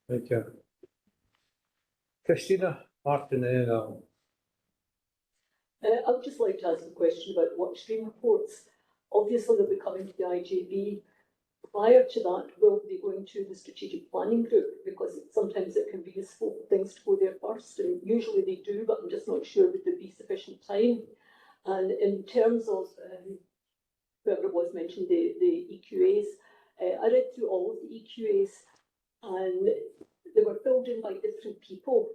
Thank you. Christina, Martin, and I would just like to ask a question about workstream reports. Obviously, they'll be coming to the IJB. Prior to that, will they be going to the strategic planning group? Because sometimes it can be useful for things to go there first, and usually they do, but I'm just not sure would there be sufficient time. And in terms of whoever it was mentioned, the EQAs, I read through all of the EQAs, and they were filled in by different people.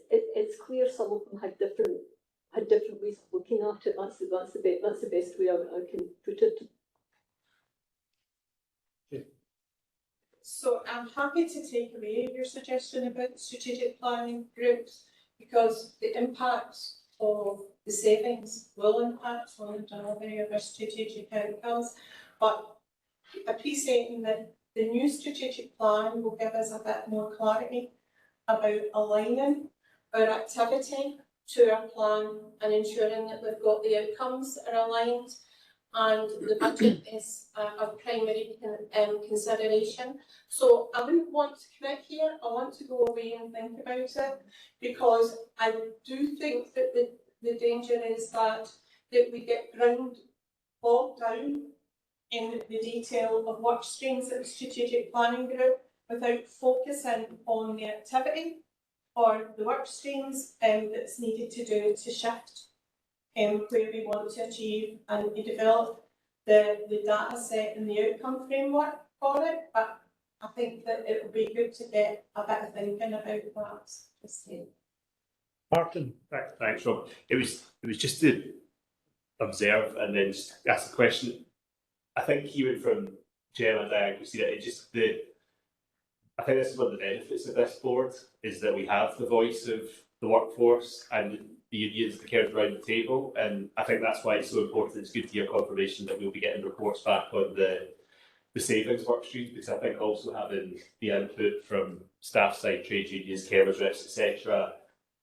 It's clear some of them had different ways of looking at it. That's the best way I can put it. So I'm happy to take away your suggestion about strategic planning groups, because the impact of the savings will impact on the delivery of our strategic outcomes, but appreciating that the new strategic plan will give us a bit more clarity about aligning our activity to our plan and ensuring that we've got the outcomes that are aligned, and the budget is a primary consideration. So I wouldn't want to commit here. I want to go away and think about it, because I do think that the danger is that we get bogged down in the detail of work streams at the strategic planning group without focusing on the activity or the work streams that's needed to do to shift where we want to achieve, and we develop the data set and the outcome framework for it. But I think that it would be good to get a bit of thinking about that. Just saying. Martin? Thanks, Rob. It was just to observe and then just ask a question. I think even from Gemma and Diane, Christina, I think this is one of the benefits of this board, is that we have the voice of the workforce and the unions, the carers around the table, and I think that's why it's so important. It's good to hear confirmation that we'll be getting reports back on the savings work streams, because I think also having the input from staff side, trade unions, carers reps, etc.,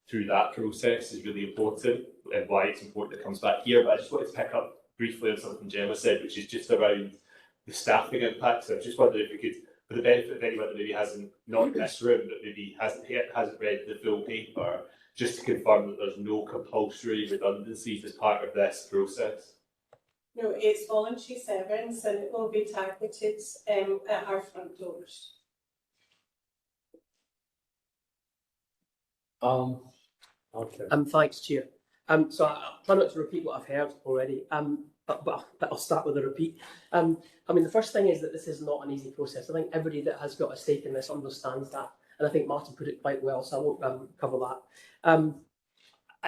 through that process is really important, and why it's important it comes back here. But I just wanted to pick up briefly on something Gemma said, which is just around the staffing impacts. I was just wondering if we could, for the benefit of anyone that maybe hasn't, not in this room, but maybe hasn't read the full paper, just to confirm that there's no compulsory redundancies as part of this process. No, it's voluntary severance and it will be targeted at our front doors. Okay. Thanks, Chair. So I'll try not to repeat what I've heard already, but I'll start with a repeat. I mean, the first thing is that this is not an easy process. I think everybody that has got a stake in this understands that, and I think Martin put it quite well, so I won't cover that.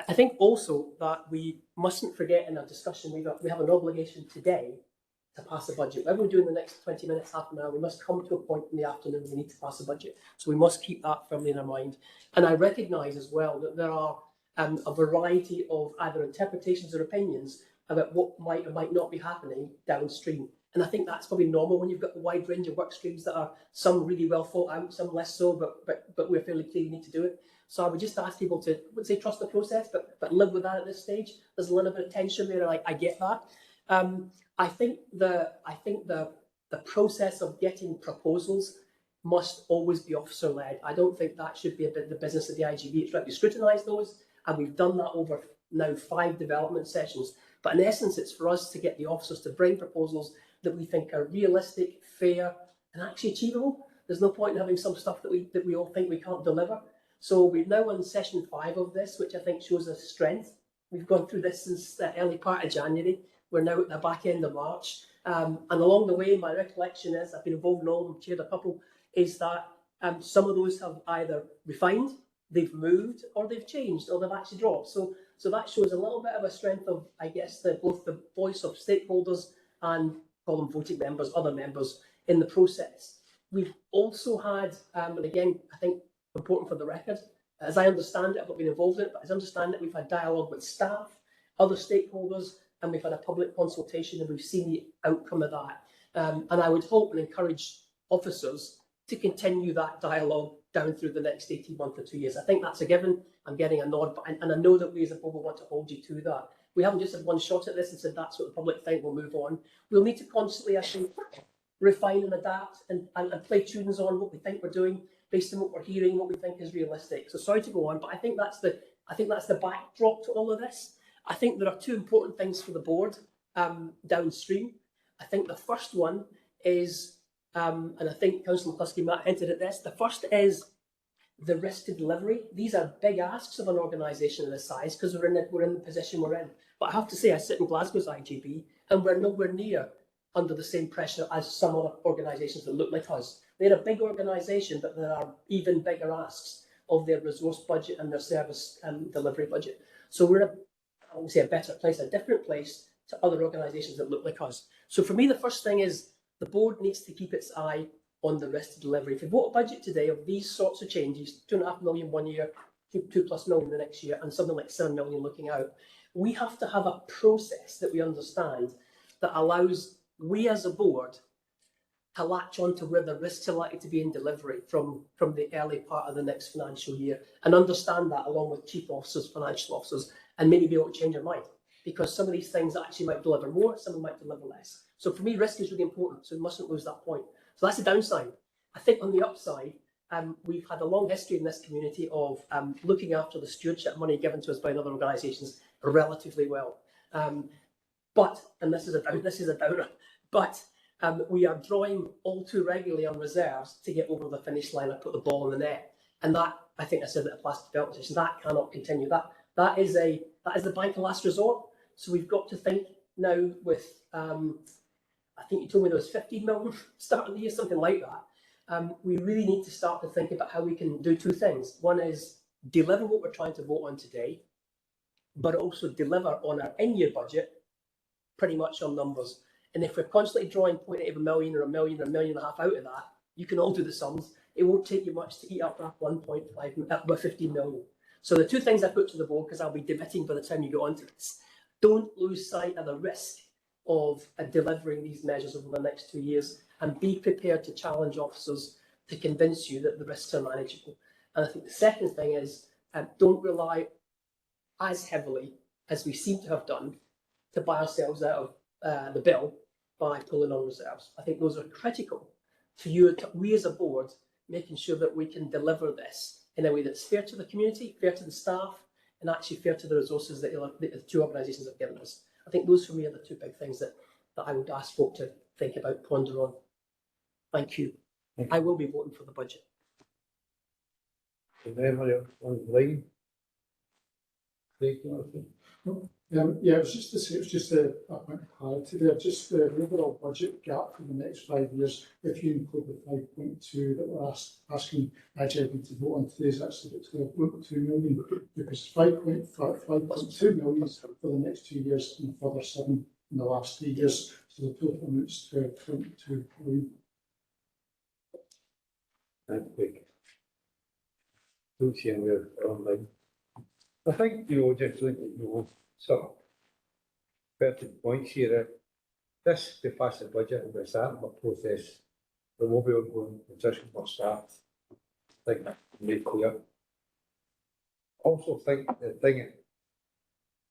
I think also that we mustn't forget in our discussion, we have an obligation today to pass a budget. Whatever we do in the next 20 minutes, half an hour, we must come to a point in the afternoon we need to pass a budget. So we must keep that firmly in our mind. And I recognise as well that there are a variety of either interpretations or opinions about what might or might not be happening downstream. And I think that's probably normal when you've got a wide range of work streams that are some really well thought out, some less so, but we're fairly clear we need to do it. So I would just ask people to, I wouldn't say trust the process, but live with that at this stage. There's a little bit of tension there, I get that. I think the process of getting proposals must always be officer led. I don't think that should be the business of the IGB. It's right to scrutinise those, and we've done that over now 5 development sessions. But in essence, it's for us to get the officers to bring proposals that we think are realistic, fair, and actually achievable. There's no point in having some stuff that we all think we can't deliver. So we're now on session 5 of this, which I think shows us strength. We've gone through this since the early part of January. We're now at the back end of March. And along the way, my recollection is, I've been involved in all of them, chaired a couple, is that some of those have either refined, they've moved, or they've changed, or they've actually dropped. So that shows a little bit of a strength of, I guess, both the voice of stakeholders and, call them voting members, other members in the process. We've also had, and again, I think important for the record, as I understand it, I've not been involved in it, but as I understand it, we've had dialogue with staff, other stakeholders, and we've had a public consultation, and we've seen the outcome of that. And I would hope and encourage officers to continue that dialogue down through the next 18 months or 2 years. I think that's a given. I'm getting a nod, and I know that we as a board will want to hold you to that. We haven't just had one shot at this and said that's what the public think, we'll move on. We'll need to constantly, I think, refine and adapt and play tunes on what we think we're doing based on what we're hearing, what we think is realistic. So sorry to go on, but I think that's the backdrop to all of this. I think there are 2 important things for the board downstream. I think the first one is, and I think Councillor McCluskey Matt hinted at this, the first is the risk to delivery. These are big asks of an organisation of this size because we're in the position we're in. But I have to say, I sit in Glasgow's IGB and we're nowhere near under the same pressure as some other organisations that look like us. They're a big organisation, but there are even bigger asks of their resource budget and their service delivery budget. So we're a better place, a different place to other organisations that look like us. So for me, the first thing is the board needs to keep its eye on the risk to delivery. If you vote a budget today of these sorts of changes, 2.5 million one year, 2+ million the next year, and something like 7 million looking out, we have to have a process that we understand that allows we as a board to latch on to where the risks are likely to be in delivery from the early part of the next financial year, and understand that along with chief officers, financial officers, and maybe be able to change our mind, because some of these things actually might deliver more, some might deliver less. So for me, risk is really important, so we mustn't lose that point. So that's the downside. I think on the upside, we've had a long history in this community of looking after the stewardship money given to us by other organisations relatively well. But, and this is a downer, but we are drawing all too regularly on reserves to get over the finish line and put the ball in the net. And that, I think I said at a plastic development session, that cannot continue. That is the bank of last resort. So we've got to think now with, I think you told me there was 15 million starting the year, something like that. we really need to start to think about how we can do two things. One is deliver what we're trying to vote on today, but also deliver on our in-year budget pretty much on numbers. And if we're constantly drawing 0.8 of a million or a million or $1.5 million out of that, you can all do the sums. It won't take you much to eat up that 1.5, 15 million. So the two things I put to the board, because I'll be debating by the time you get onto this, don't lose sight of the risk of delivering these measures over the next 2 years, and be prepared to challenge officers to convince you that the risks are manageable. And I think the second thing is, don't rely as heavily as we seem to have done to buy ourselves out of the bill by pulling on reserves. I think those are critical to you, we as a board, making sure that we can deliver this in a way that's fair to the community, fair to the staff, and actually fair to the resources that the two organisations have given us. I think those for me are the two big things that I would ask folk to think about, ponder on. Thank you. I will be voting for the budget. Anybody else online? Yeah, it was just to say, it was just a point of clarity there. Just the overall budget gap for the next 5 years, if you include the 5.2 that we're asking IJB to vote on today, is actually about 12.2 million, because 5.2 million for the next 2 years and a further 7 in the last 3 years. So the total amounts to 22 million. That's big. Don't see anywhere online. I think, just looking at, sort of pertinent points here. This, to pass the budget and the start of process, there will be ongoing transition for staff. I think that made clear. Also think the thing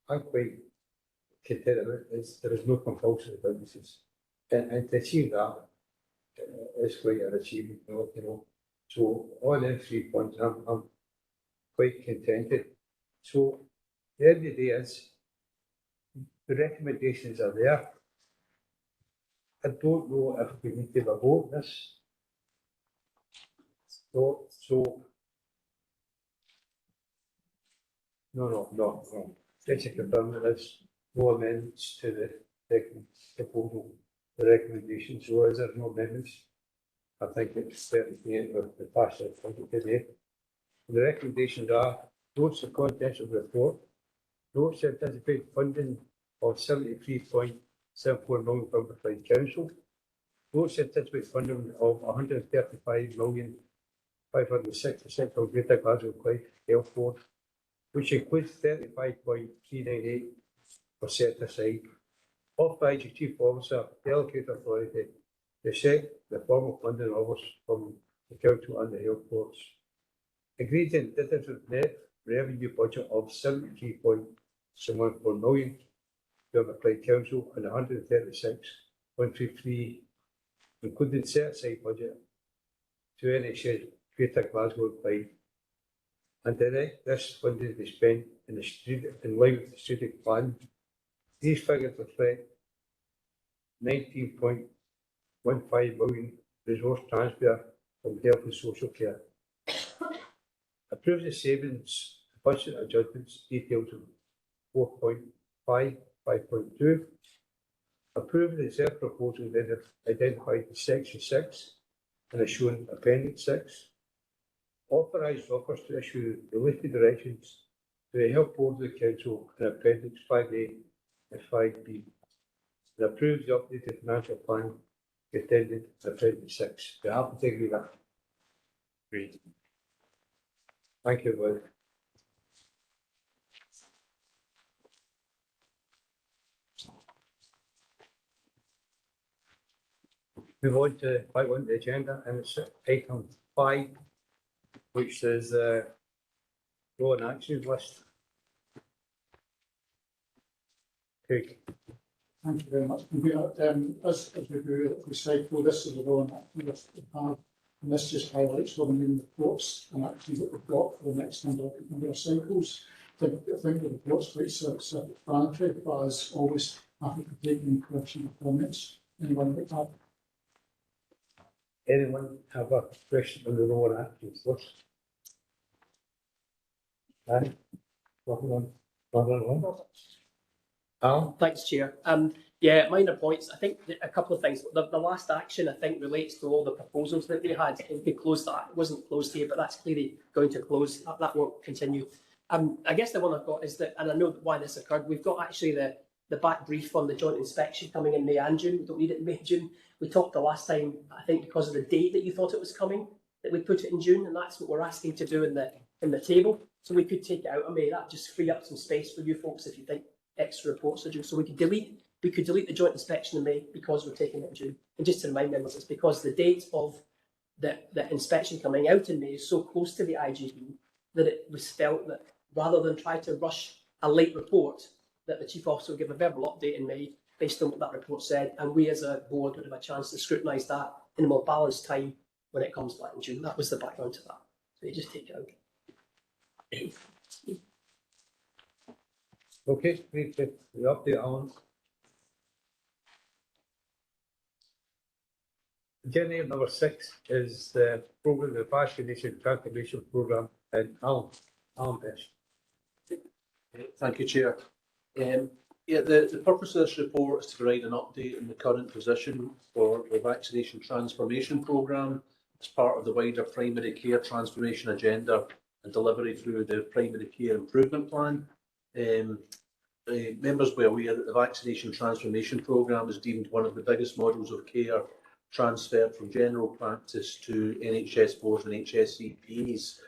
I'm quite content about is there is no compulsory businesses. And to achieve that is quite an achievement, So on them 3 points, I'm quite contented. So the end of the day is the recommendations are there. I don't know if we need to vote this. So no. Let's confirm that there's no amendments to the proposal, the recommendation. So is there no amendments? I think it's fair to say the pass it today. The recommendations are notes the contents of the report, notes the anticipated funding of 73.74 million from the Inverclyde Council, notes the anticipated funding of 135,566 from Greater Glasgow Clyde Health Board, which includes 35.398 set aside. Authorise the Chief Officer, delegate authority to set the formal funding levels from the Council and the Health Boards. Agreed in indicative net revenue budget of 73.74 million to the Inverclyde Council and 136.33, including set aside budget to NHS Greater Glasgow Clyde, and direct this funding to be spent in line with the strategic plan. These figures reflect 19.15 million resource transfer from health and social care. Approve the savings budget adjustments detailed in 4.5, 5.2. Approve the reserve proposal identified in section 6 and as shown in appendix 6. Authorise offers to issue related directions to the Health Board of the Council in appendix 5A and 5B. And approve the updated financial plan contained in appendix 6. Do you happen to agree with that? Great. Thank you, Lloyd. Move on to back on the agenda, and it's item 5, which is law and action list. Okay. Thank you very much. As we recycle, this is a law and action list we have, and this just highlights all the main reports and actions that we've got for the next number of cycles. I think the report's quite self-explanatory, but as always, happy to take any questions or comments. Anyone like that? Anyone have a question on the law and action list? Thanks, Chair. Yeah, minor points. I think a couple of things. The last action, I think, relates to all the proposals that we had. If we closed that, it wasn't closed here, but that's clearly going to close. That won't continue. I guess the one I've got is that, and I know why this occurred, we've got actually the back brief on the joint inspection coming in May and June. We don't need it in May and June. We talked the last time, I think, because of the date that you thought it was coming, that we put it in June, and that's what we're asking to do in the table. So we could take it out of May. That just free up some space for you folks if you think extra reports are due. So we could delete the joint inspection in May because we're taking it in June. And just to remind members, it's because the date of the inspection coming out in May is so close to the IGB that it was felt that rather than try to rush a late report, that the Chief Officer would give a verbal update in May based on what that report said, and we as a board would have a chance to scrutinise that in a more balanced time when it comes back in June. That was the background to that. So you just take it out. Okay, great. The update, Alan. Agenda item number 6 is the program, the vaccination transformation program, and Alan Best. Thank you, Chair. The purpose of this report is to provide an update on the current position for the vaccination transformation programme as part of the wider primary care transformation agenda and delivery through the primary care improvement plan. Members will be aware that the vaccination transformation programme is deemed one of the biggest models of care transferred from general practice to NHS boards and HSCPs.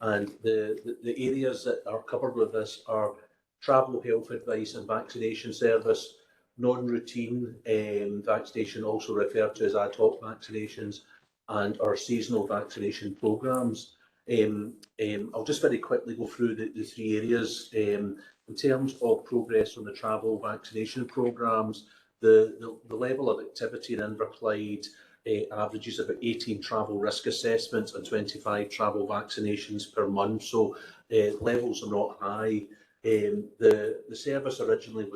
And the areas that are covered with this are travel health advice and vaccination service, non-routine vaccination, also referred to as ad hoc vaccinations, and our seasonal vaccination programmes. I'll just very quickly go through the three areas. In terms of progress on the travel vaccination programmes, the level of activity in Inverclyde averages about 18 travel risk assessments and 25 travel vaccinations per month, so levels are not high. The service originally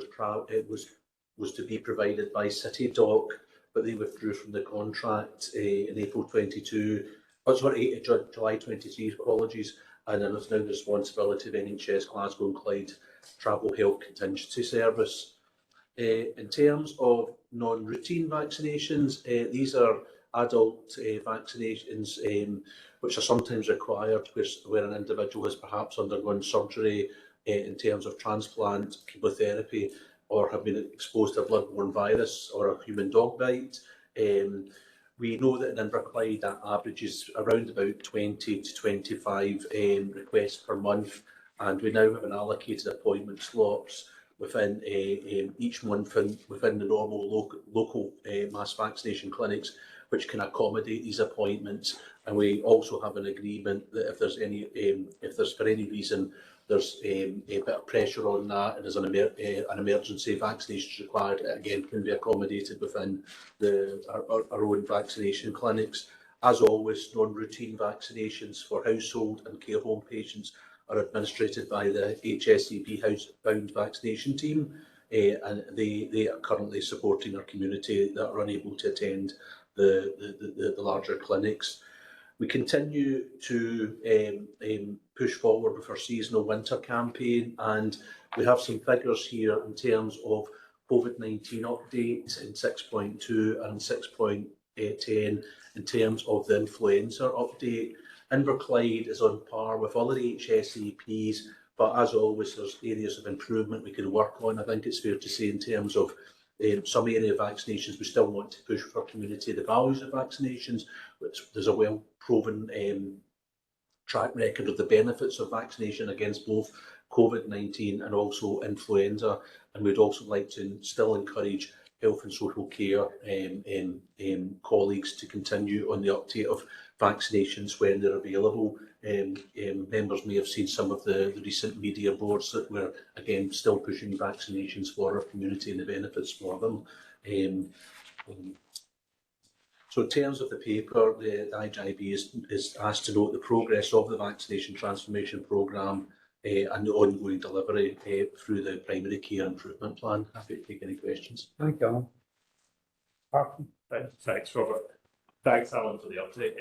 was to be provided by CityDoc, but they withdrew from the contract in April 22. July 23, apologies, and then there's now the responsibility of NHS Glasgow and Clyde Travel Health Contingency Service. In terms of non-routine vaccinations, these are adult vaccinations which are sometimes required where an individual has perhaps undergone surgery in terms of transplant, chemotherapy, or have been exposed to a bloodborne virus or a human dog bite. We know that in Inverclyde that averages around about 20 to 25 requests per month, and we now have an allocated appointment slots within each month within the normal local mass vaccination clinics, which can accommodate these appointments. And we also have an agreement that if there's for any reason there's a bit of pressure on that and there's an emergency vaccination required, it again can be accommodated within our own vaccination clinics. As always, non-routine vaccinations for household and care home patients are administered by the HSCP housebound vaccination team, and they are currently supporting our community that are unable to attend the larger clinics. We continue to push forward with our seasonal winter campaign, and we have some figures here in terms of COVID-19 updates in 6.2 and 6.10 in terms of the influenza update. Inverclyde is on par with other HSCPs, but as always, there's areas of improvement we can work on. I think it's fair to say in terms of some area of vaccinations, we still want to push for our community the values of vaccinations, which there's a well-proven track record of the benefits of vaccination against both COVID-19 and also influenza. And we'd also like to still encourage health and social care colleagues to continue on the uptake of vaccinations when they're available. Members may have seen some of the recent media boards that were again still pushing vaccinations for our community and the benefits for them. So in terms of the paper, the IGIB is asked to note the progress of the vaccination transformation programme and the ongoing delivery through the primary care improvement plan. Happy to take any questions. Thank you, Alan. Thanks, Robert. Thanks, Alan, for the update.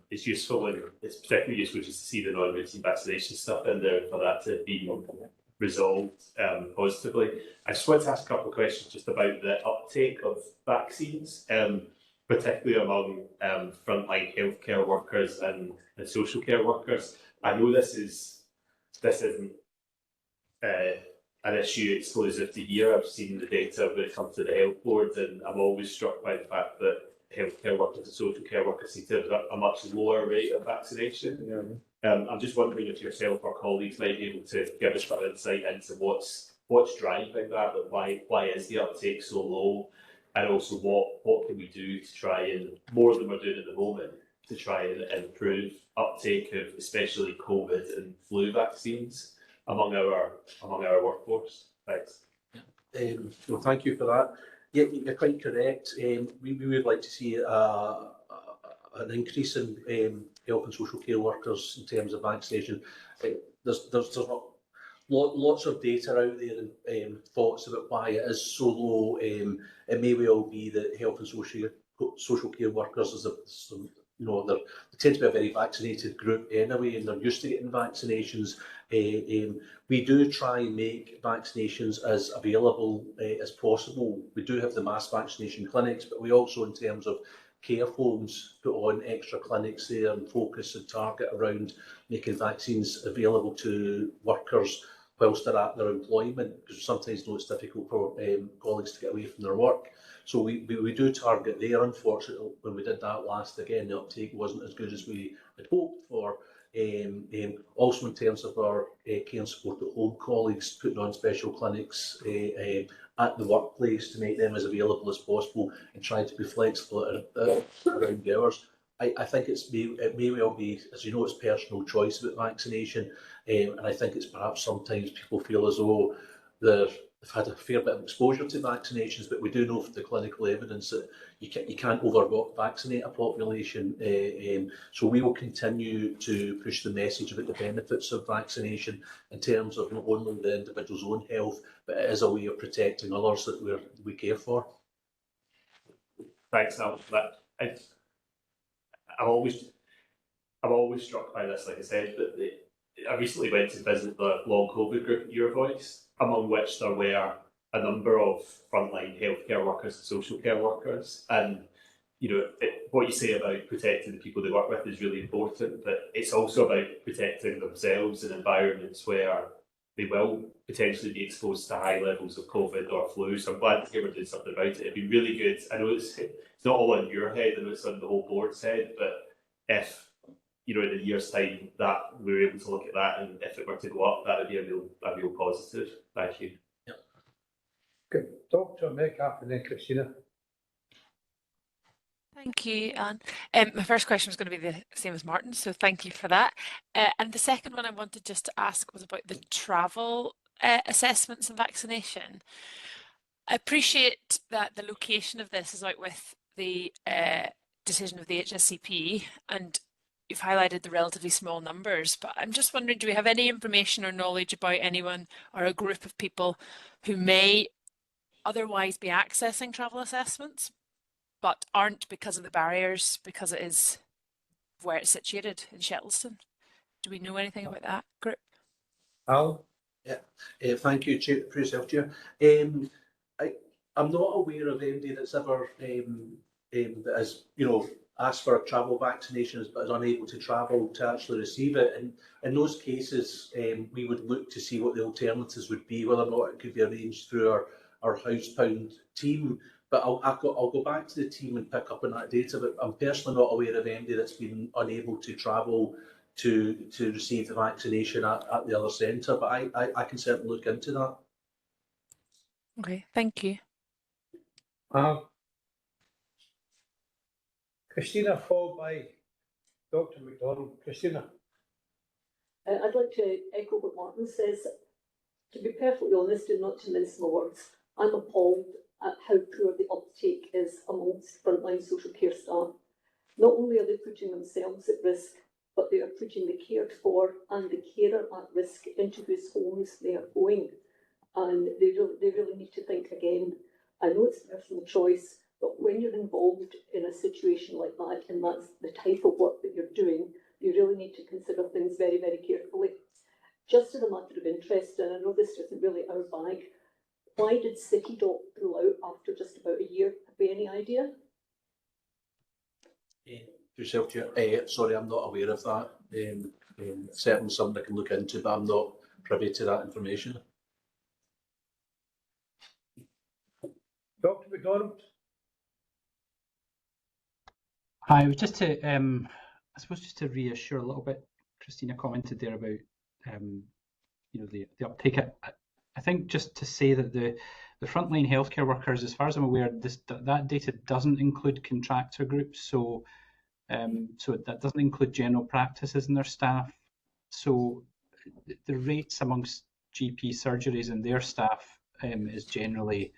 It's useful, and it's particularly useful just to see the non-routine vaccination stuff in there for that to be resolved positively. I just wanted to ask a couple of questions just about the uptake of vaccines, particularly among frontline healthcare workers and social care workers. I know this isn't an issue exclusive to here. I've seen the data when it comes to the health board, and I'm always struck by the fact that healthcare workers and social care workers seem to have a much lower rate of vaccination. I'm just wondering if yourself or colleagues might be able to give us some insight into what's driving that, why is the uptake so low, and also what can we do to try and, more than we're doing at the moment, to try and improve uptake of especially COVID and flu vaccines among our workforce. Thanks. Well, thank you for that. Yeah, you're quite correct. We would like to see an increase in health and social care workers in terms of vaccination. There's lots of data out there and thoughts about why it is so low. It may well be that health and social care workers is they tend to be a very vaccinated group anyway, and they're used to getting vaccinations. We do try and make vaccinations as available as possible. We do have the mass vaccination clinics, but we also, in terms of care homes, put on extra clinics there and focus and target around making vaccines available to workers whilst they're at their employment, because sometimes it's difficult for colleagues to get away from their work. So we do target there. Unfortunately, when we did that last, again, the uptake wasn't as good as we had hoped for. Also, in terms of our care and support at home colleagues, putting on special clinics at the workplace to make them as available as possible and trying to be flexible around the hours. I think it may well be, as you know, it's personal choice about vaccination, and I think it's perhaps sometimes people feel as though they've had a fair bit of exposure to vaccinations, but we do know from the clinical evidence that you can't vaccinate a population. So we will continue to push the message about the benefits of vaccination in terms of not only the individual's own health, but it is a way of protecting others that we care for. Thanks, Alan, for that. I'm always struck by this, like I said, that I recently went to visit the long COVID group at Your Voice, among which there were a number of frontline healthcare workers and social care workers. And what you say about protecting the people they work with is really important, but it's also about protecting themselves in environments where they will potentially be exposed to high levels of COVID or flu. So I'm glad to hear we're doing something about it. It'd be really good. I know it's not all on your head, I know it's on the whole board's head, but if in a year's time that we were able to look at that, and if it were to go up, that would be a real positive. Thank you. Yep. Good. Dr. Metcalf and then Christina. Thank you, Anne. My first question was going to be the same as Martin's, so thank you for that. And the second one I wanted just to ask was about the travel assessments and vaccination. I appreciate that the location of this is out with the decision of the HSCP, and you've highlighted the relatively small numbers, but I'm just wondering, do we have any information or knowledge about anyone or a group of people who may otherwise be accessing travel assessments but aren't because of the barriers, because it is where it's situated in Shettleston? Do we know anything about that group? Al? Yeah, thank you, for yourself, Chair. I'm not aware of anybody that's ever that has, asked for a travel vaccination but is unable to travel to actually receive it. And in those cases, we would look to see what the alternatives would be, whether or not it could be arranged through our housebound team. But I'll go back to the team and pick up on that data. But I'm personally not aware of anybody that's been unable to travel to receive the vaccination at the other centre. But I can certainly look into that. Okay, thank you. Christina, followed by Dr. McDonald. Christina. I'd like to echo what Martin says. To be perfectly honest and not to mince my words, I'm appalled at how poor the uptake is amongst frontline social care staff. Not only are they putting themselves at risk, but they are putting the cared for and the carer at risk into whose homes they are going. And they really need to think again. I know it's personal choice, but when you're involved in a situation like that, and that's the type of work that you're doing, you really need to consider things very, very carefully. Just as a matter of interest, and I know this isn't really our bag, why did CityDoc pull out after just about a year? Have we any idea? Yourself, Chair. Sorry, I'm not aware of that. Certainly something I can look into, but I'm not privy to that information. Dr. McDonald? Hi, it was just to, I suppose, just to reassure a little bit. Christina commented there about, you know, the uptake. I think just to say that the frontline healthcare workers, as far as I'm aware, that data doesn't include contractor groups, so that doesn't include general practices and their staff. So the rates amongst GP surgeries and their staff is generally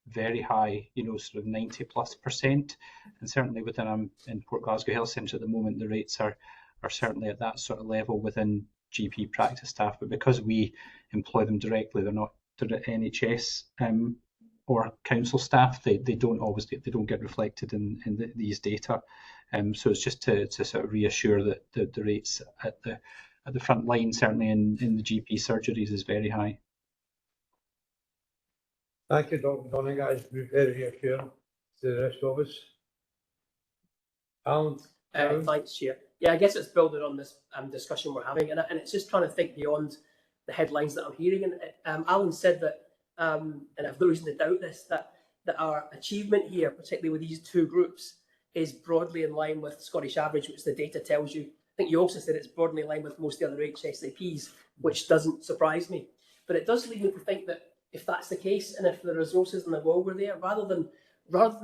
very high, you know, sort of 90+%, and certainly within in Port Glasgow Health Centre at the moment, the rates are certainly at that sort of level within GP practice staff. But because we employ them directly, they're not NHS or council staff. They don't get reflected in these data. So it's just to sort of reassure that the rates at the front line, certainly in the GP surgeries, is very high. Thank you, Dr. Donning. That is very reassuring to the rest of us. Alan? Thanks, Chair. Yeah, I guess it's building on this discussion we're having, and it's just trying to think beyond the headlines that I'm hearing. And Alan said that, and I've no reason to doubt this, that our achievement here, particularly with these two groups, is broadly in line with Scottish average, which the data tells you. I think you also said it's broadly in line with most of the other HSAPs, which doesn't surprise me. But it does lead me to think that if that's the case, and if the resources and the will were there, rather than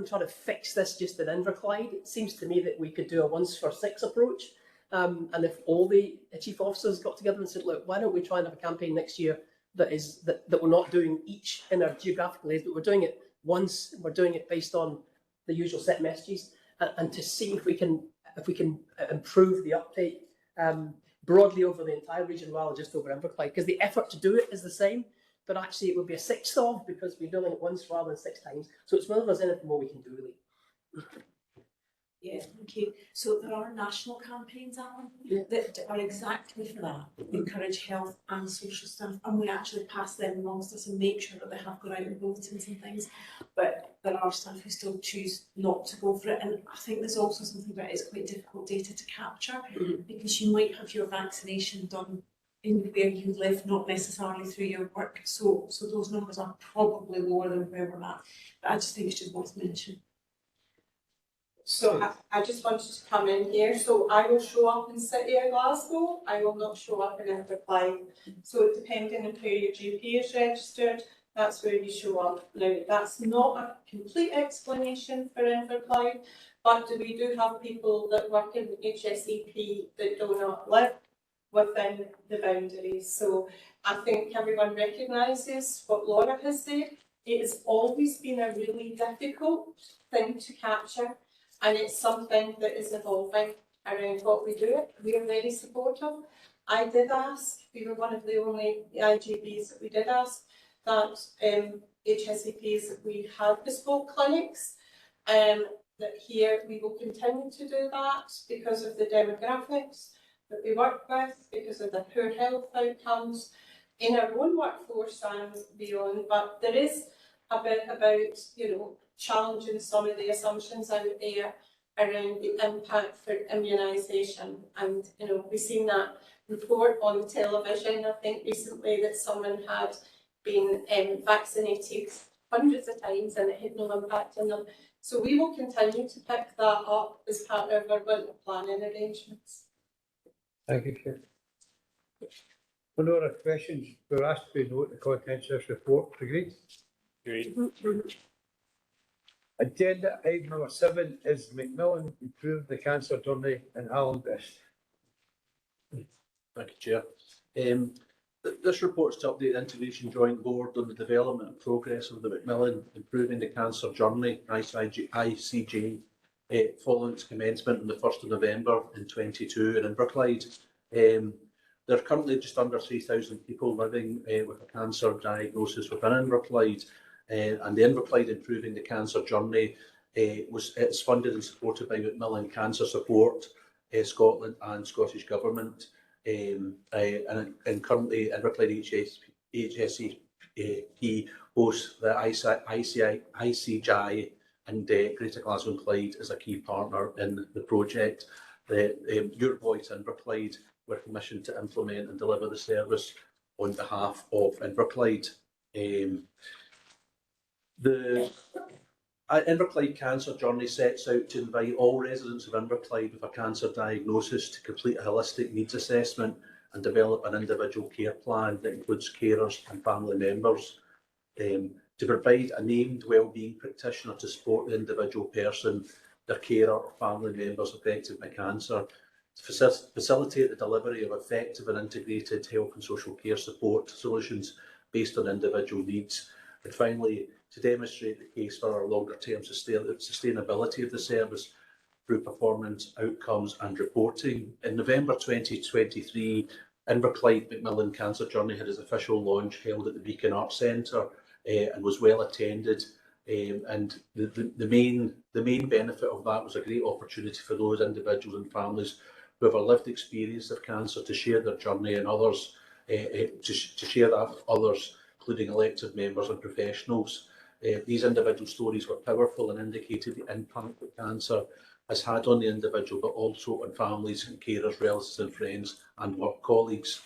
trying to fix this just in Inverclyde, it seems to me that we could do a 1-for-6 approach. And if all the chief officers got together and said, look, why don't we try and have a campaign next year that we're not doing each in our geographical areas, but we're doing it once, and we're doing it based on the usual set messages, and to see if we can improve the uptake broadly over the entire region rather than just over Inverclyde, because the effort to do it is the same, but actually it would be a 6th of, because we're doing it once rather than 6 times. So it's whether there's anything more we can do, really. Yeah, thank you. So there are national campaigns, Alan, that are exactly for that. Encourage health and social staff, and we actually pass them amongst us and make sure that they have got out in bulletins and things. But there are staff who still choose not to go for it, and I think there's also something about it's quite difficult data to capture, because you might have your vaccination done in where you live, not necessarily through your work. So those numbers are probably lower than where we're at. But I just think it's just worth mentioning. So I just wanted to come in here. So I will show up in City of Glasgow. I will not show up in Inverclyde. So depending on where your GP is registered, that's where you show up. Now, that's not a complete explanation for Inverclyde, but we do have people that work in HSEP that do not live within the boundaries. So I think everyone recognises what Laura has said. It has always been a really difficult thing to capture, and it's something that is evolving around what we do. We are very supportive. I did ask, we were one of the only IGBs that we did ask that HSEPs that we had bespoke clinics, that here we will continue to do that because of the demographics that we work with, because of the poor health outcomes in our own workforce and beyond. But there is a bit about, you know, challenging some of the assumptions out there around the impact for immunisation. And, you know, we've seen that report on television, I think recently, that someone had been vaccinated hundreds of times and it had no impact on them. So we will continue to pick that up as part of our winter planning arrangements. Thank you, Chair. No other questions. We're asked to note the contents of this report. Agreed? Agreed. Agenda item number 7 is Macmillan Improve the Cancer Journey in Allen West. Thank you, Chair. This report's to update the Integration Joint Board on the development and progress of the Macmillan Improving the Cancer Journey, ICJ, following its commencement on the 1st of November in 22 in Inverclyde. There are currently just under 3,000 people living with a cancer diagnosis within Inverclyde, and the Inverclyde Improving the Cancer Journey it's funded and supported by Macmillan Cancer Support, Scotland and Scottish Government. and currently Inverclyde HSEP hosts the ICGI, and Greater Glasgow and Clyde is a key partner in the project. Your Voice Inverclyde were commissioned to implement and deliver the service on behalf of Inverclyde. The Inverclyde Cancer Journey sets out to invite all residents of Inverclyde with a cancer diagnosis to complete a holistic needs assessment and develop an individual care plan that includes carers and family members, to provide a named wellbeing practitioner to support the individual person, their carer or family members affected by cancer, to facilitate the delivery of effective and integrated health and social care support solutions based on individual needs, and finally, to demonstrate the case for our longer-term sustainability of the service through performance, outcomes and reporting. In November 2023, Inverclyde Macmillan Cancer Journey had its official launch held at the Beacon Arts Centre and was well attended. And the main benefit of that was a great opportunity for those individuals and families who have a lived experience of cancer to share their journey and others, to share that with others, including elected members and professionals. These individual stories were powerful and indicated the impact that cancer has had on the individual, but also on families and carers, relatives and friends and work colleagues.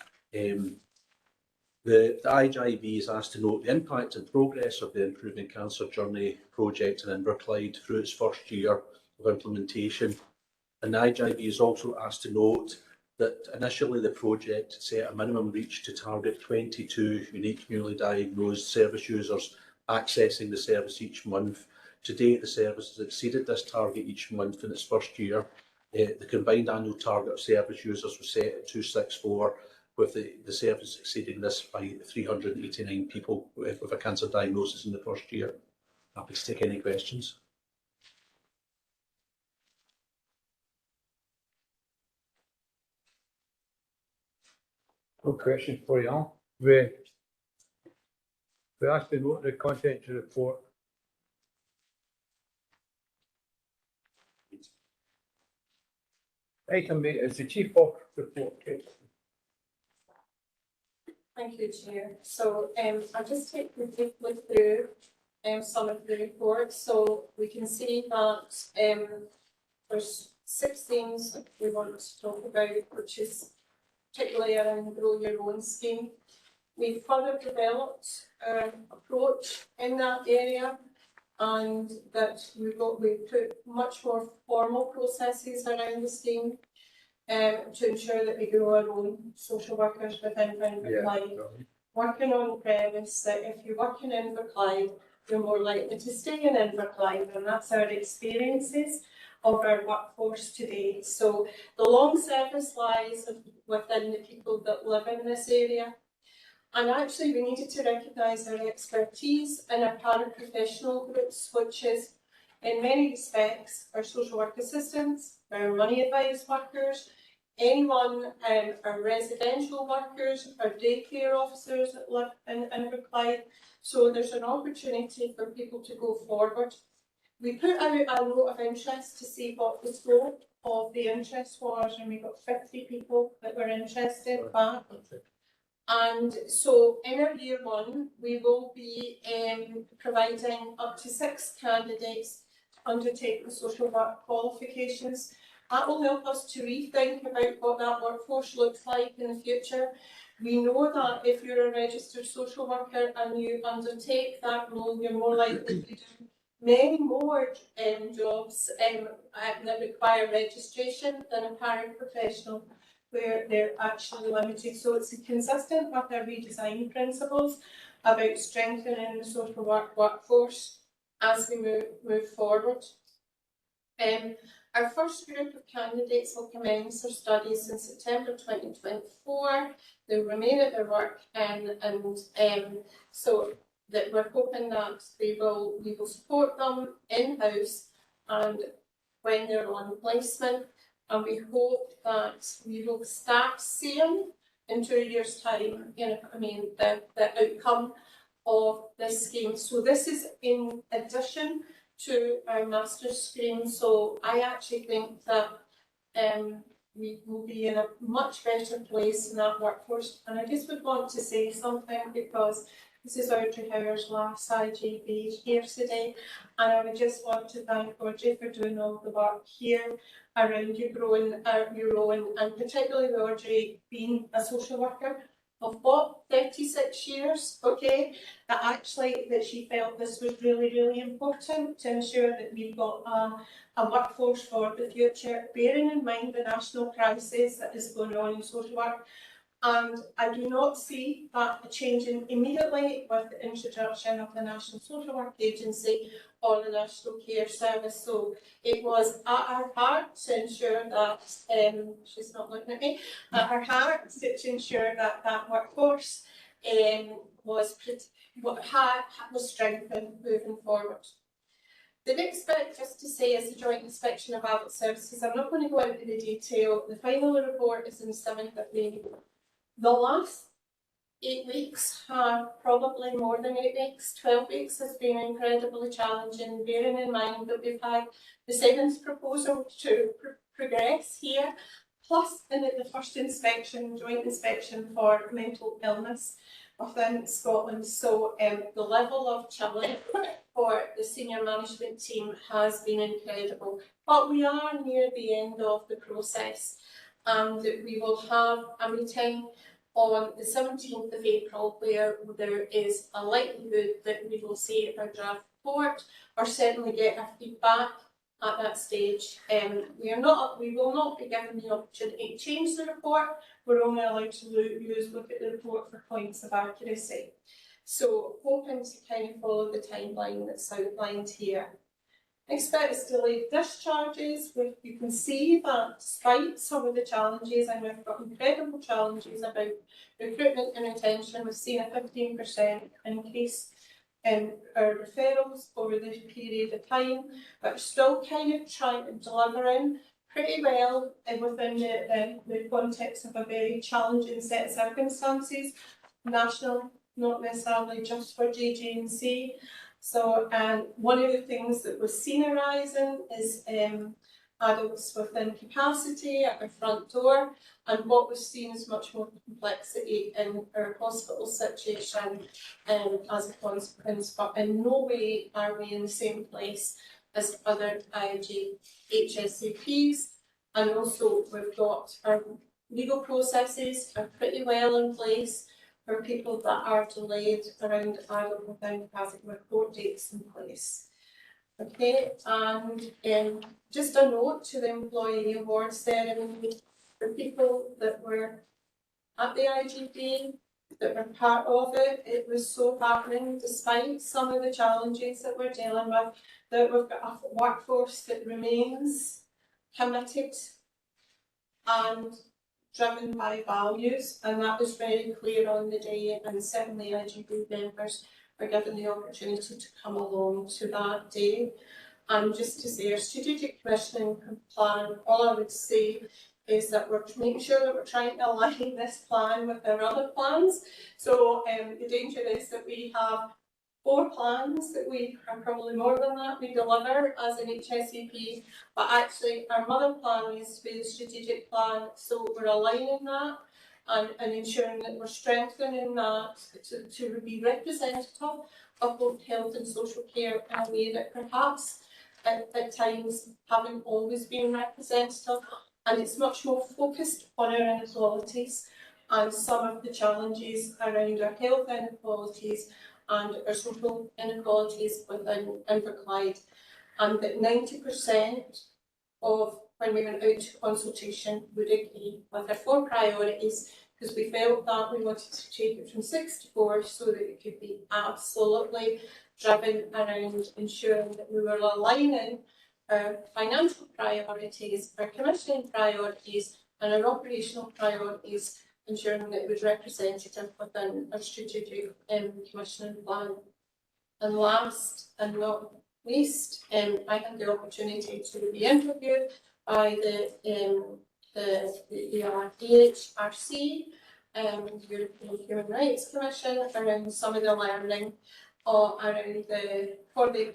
The IGIB is asked to note the impact and progress of the Improving Cancer Journey project in Inverclyde through its first year of implementation. And the IGIB is also asked to note that initially the project set a minimum reach to target 22 unique newly diagnosed service users accessing the service each month. To date, the service has exceeded this target each month in its first year. The combined annual target of service users was set at 264, with the service exceeding this by 389 people with a cancer diagnosis in the first year. Happy to take any questions. No question for you all. We asked to note the content to the report. Item 8 is the Chief Officer report. Thank you, Chair. So I'll just take you briefly through some of the reports. So we can see that there's 6 things we want to talk about, which is particularly around the Grow Your Own scheme. We've further developed our approach in that area, and that we put much more formal processes around the scheme to ensure that we grow our own social workers within Inverclyde. Working on the premise that if you work in Inverclyde, you're more likely to stay in Inverclyde, and that's our experiences of our workforce today. So the long service lies within the people that live in this area. And actually we needed to recognise our expertise in our paraprofessional groups, which is in many respects our social work assistants, our money advice workers, anyone, our residential workers, our daycare officers that live in Inverclyde. So there's an opportunity for people to go forward. We put out a note of interest to see what the scope of the interest was, and we got 50 people that were interested back. And so in our year 1, we will be providing up to 6 candidates to undertake the social work qualifications. That will help us to rethink about what that workforce looks like in the future. We know that if you're a registered social worker and you undertake that role, you're more likely to do many more jobs that require registration than a paraprofessional, where they're actually limited. So it's consistent with our redesign principles about strengthening the social work workforce as we move forward. Our first group of candidates will commence their studies in September 2024. They'll remain at their work, and so that we're hoping that we will support them in-house and when they're on placement. And we hope that we will start seeing in 2 years' time, the outcome of this scheme. So this is in addition to our master's scheme. So I actually think that we will be in a much better place in that workforce. And I just would want to say something, because this is Audrey Howard's last IGB here today, and I would just want to thank Audrey for doing all the work here around you growing your own, and particularly with Audrey being a social worker of what, 36 years, okay, that she felt this was really, really important to ensure that we've got a workforce for the future, bearing in mind the national crisis that is going on in social work. And I do not see that changing immediately with the introduction of the National Social Work Agency or the National Care Service. So it was at our heart to ensure that, she's not looking at me, at our heart to ensure that that workforce was strengthened moving forward. The next bit, just to say, is the joint inspection of adult services. I'm not going to go into the detail. The final report is in 7th of May. The last 8 weeks, probably more than 8 weeks, 12 weeks has been incredibly challenging, bearing in mind that we've had the 7th proposal to progress here, plus in the first inspection, joint inspection for mental illness within Scotland. So the level of challenge for the senior management team has been incredible. But we are near the end of the process, and we will have a meeting on the 17th of April will there is a likelihood that we will see a draft report or certainly get a feedback at that stage. We will not be given the opportunity to change the report. We're only allowed to look at the report for points of accuracy. So hoping to kind of follow the timeline that's outlined here. Next bit is delayed discharges. You can see that despite some of the challenges, and we've got incredible challenges about recruitment and retention, we've seen a 15% increase in our referrals over this period of time, but we're still kind of trying to delivering pretty well within the context of a very challenging set of circumstances, national, not necessarily just for JJ&C. So one of the things that we've seen arising is adults within capacity at our front door, and what we've seen is much more complexity in our hospital situation as a consequence, but in no way are we in the same place as other HSCPs. And also we've got our legal processes are pretty well in place for people that are delayed around adult within capacity with court dates in place. Okay, and just a note to the employee award ceremony, for people that were at the IGB, that were part of it, it was so heartening, despite some of the challenges that we're dealing with, that we've got a workforce that remains committed and driven by values, and that was very clear on the day, and certainly IGB members were given the opportunity to come along to that day. And just to say, our strategic commissioning plan, all I would say is that we're making sure that we're trying to align this plan with our other plans. So the danger is that we have 4 plans that we are probably more than that we deliver as an HSCP, but actually our mother plan needs to be the strategic plan, so we're aligning that and ensuring that we're strengthening that to be representative of both health and social care in a way that perhaps at times haven't always been representative, and it's much more focused on our inequalities and some of the challenges around our health inequalities and our social inequalities within Inverclyde, and that 90% of when we went out to consultation would agree with our 4 priorities, because we felt that we wanted to take it from 6 to 4 so that it could be absolutely driven around ensuring that we were aligning our financial priorities, our commissioning priorities and our operational priorities, ensuring that it was representative within our strategic commissioning plan. And last and not least, I had the opportunity to be interviewed by the DHRC, European Human Rights Commission, around some of the learning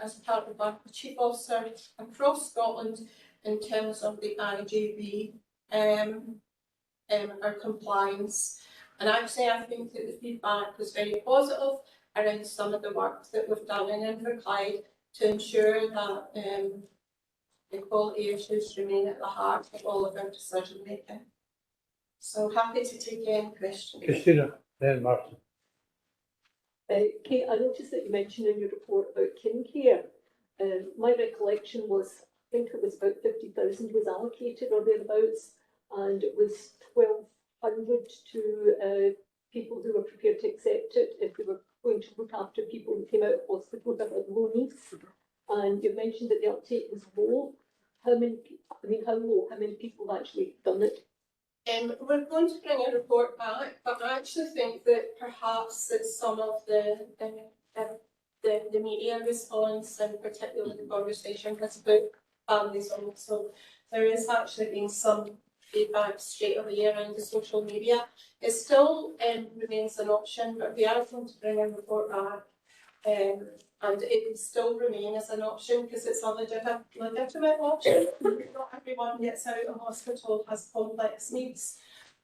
as part of our chief officer across Scotland in terms of the IGB our compliance. And actually, I think that the feedback was very positive around some of the work that we've done in Inverclyde to ensure that equality issues remain at the heart of all of our decision making. So happy to take any questions. Christina, then Martin. Kate, I noticed that you mentioned in your report about kin care. My recollection was, I think it was about 50,000 was allocated or thereabouts, and it was 1,200 to people who were prepared to accept it if we were going to look after people who came out of hospital that had low needs. And you mentioned that the uptake was low. How many? I mean, how low? How many people have actually done it? We're going to bring a report back, but I actually think that perhaps that some of the media response, and particularly the conversation, has about families also. There is actually been some feedback straight away around the social media. It still remains an option, but we are going to bring a report back. And it will still remain as an option because it's a legitimate option. Not everyone gets out of hospital has complex needs.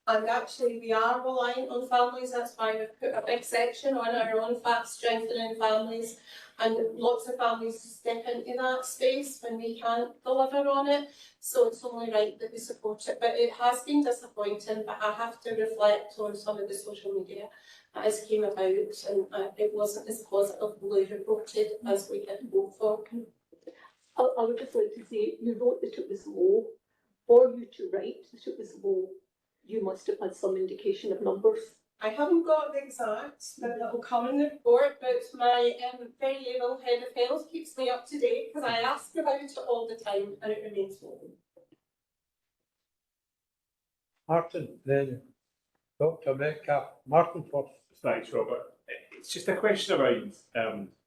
And actually we are reliant on families, that's why we've put a big section on our own strengthening families. And lots of families step into that space when we can't deliver on it. So it's only right that we support it. But it has been disappointing, but I have to reflect on some of the social media as came about, and it wasn't as positively reported as we had hoped for. I would just like to say, you wrote that it was low. For you to write that it was low, you must have had some indication of numbers. I haven't got the exact, but it will come in the report, but my very able head of health keeps me up to date because I ask about it all the time and it remains low. Martin, then Dr. Metcalf. Martin first. Thanks, Robert. It's just a question around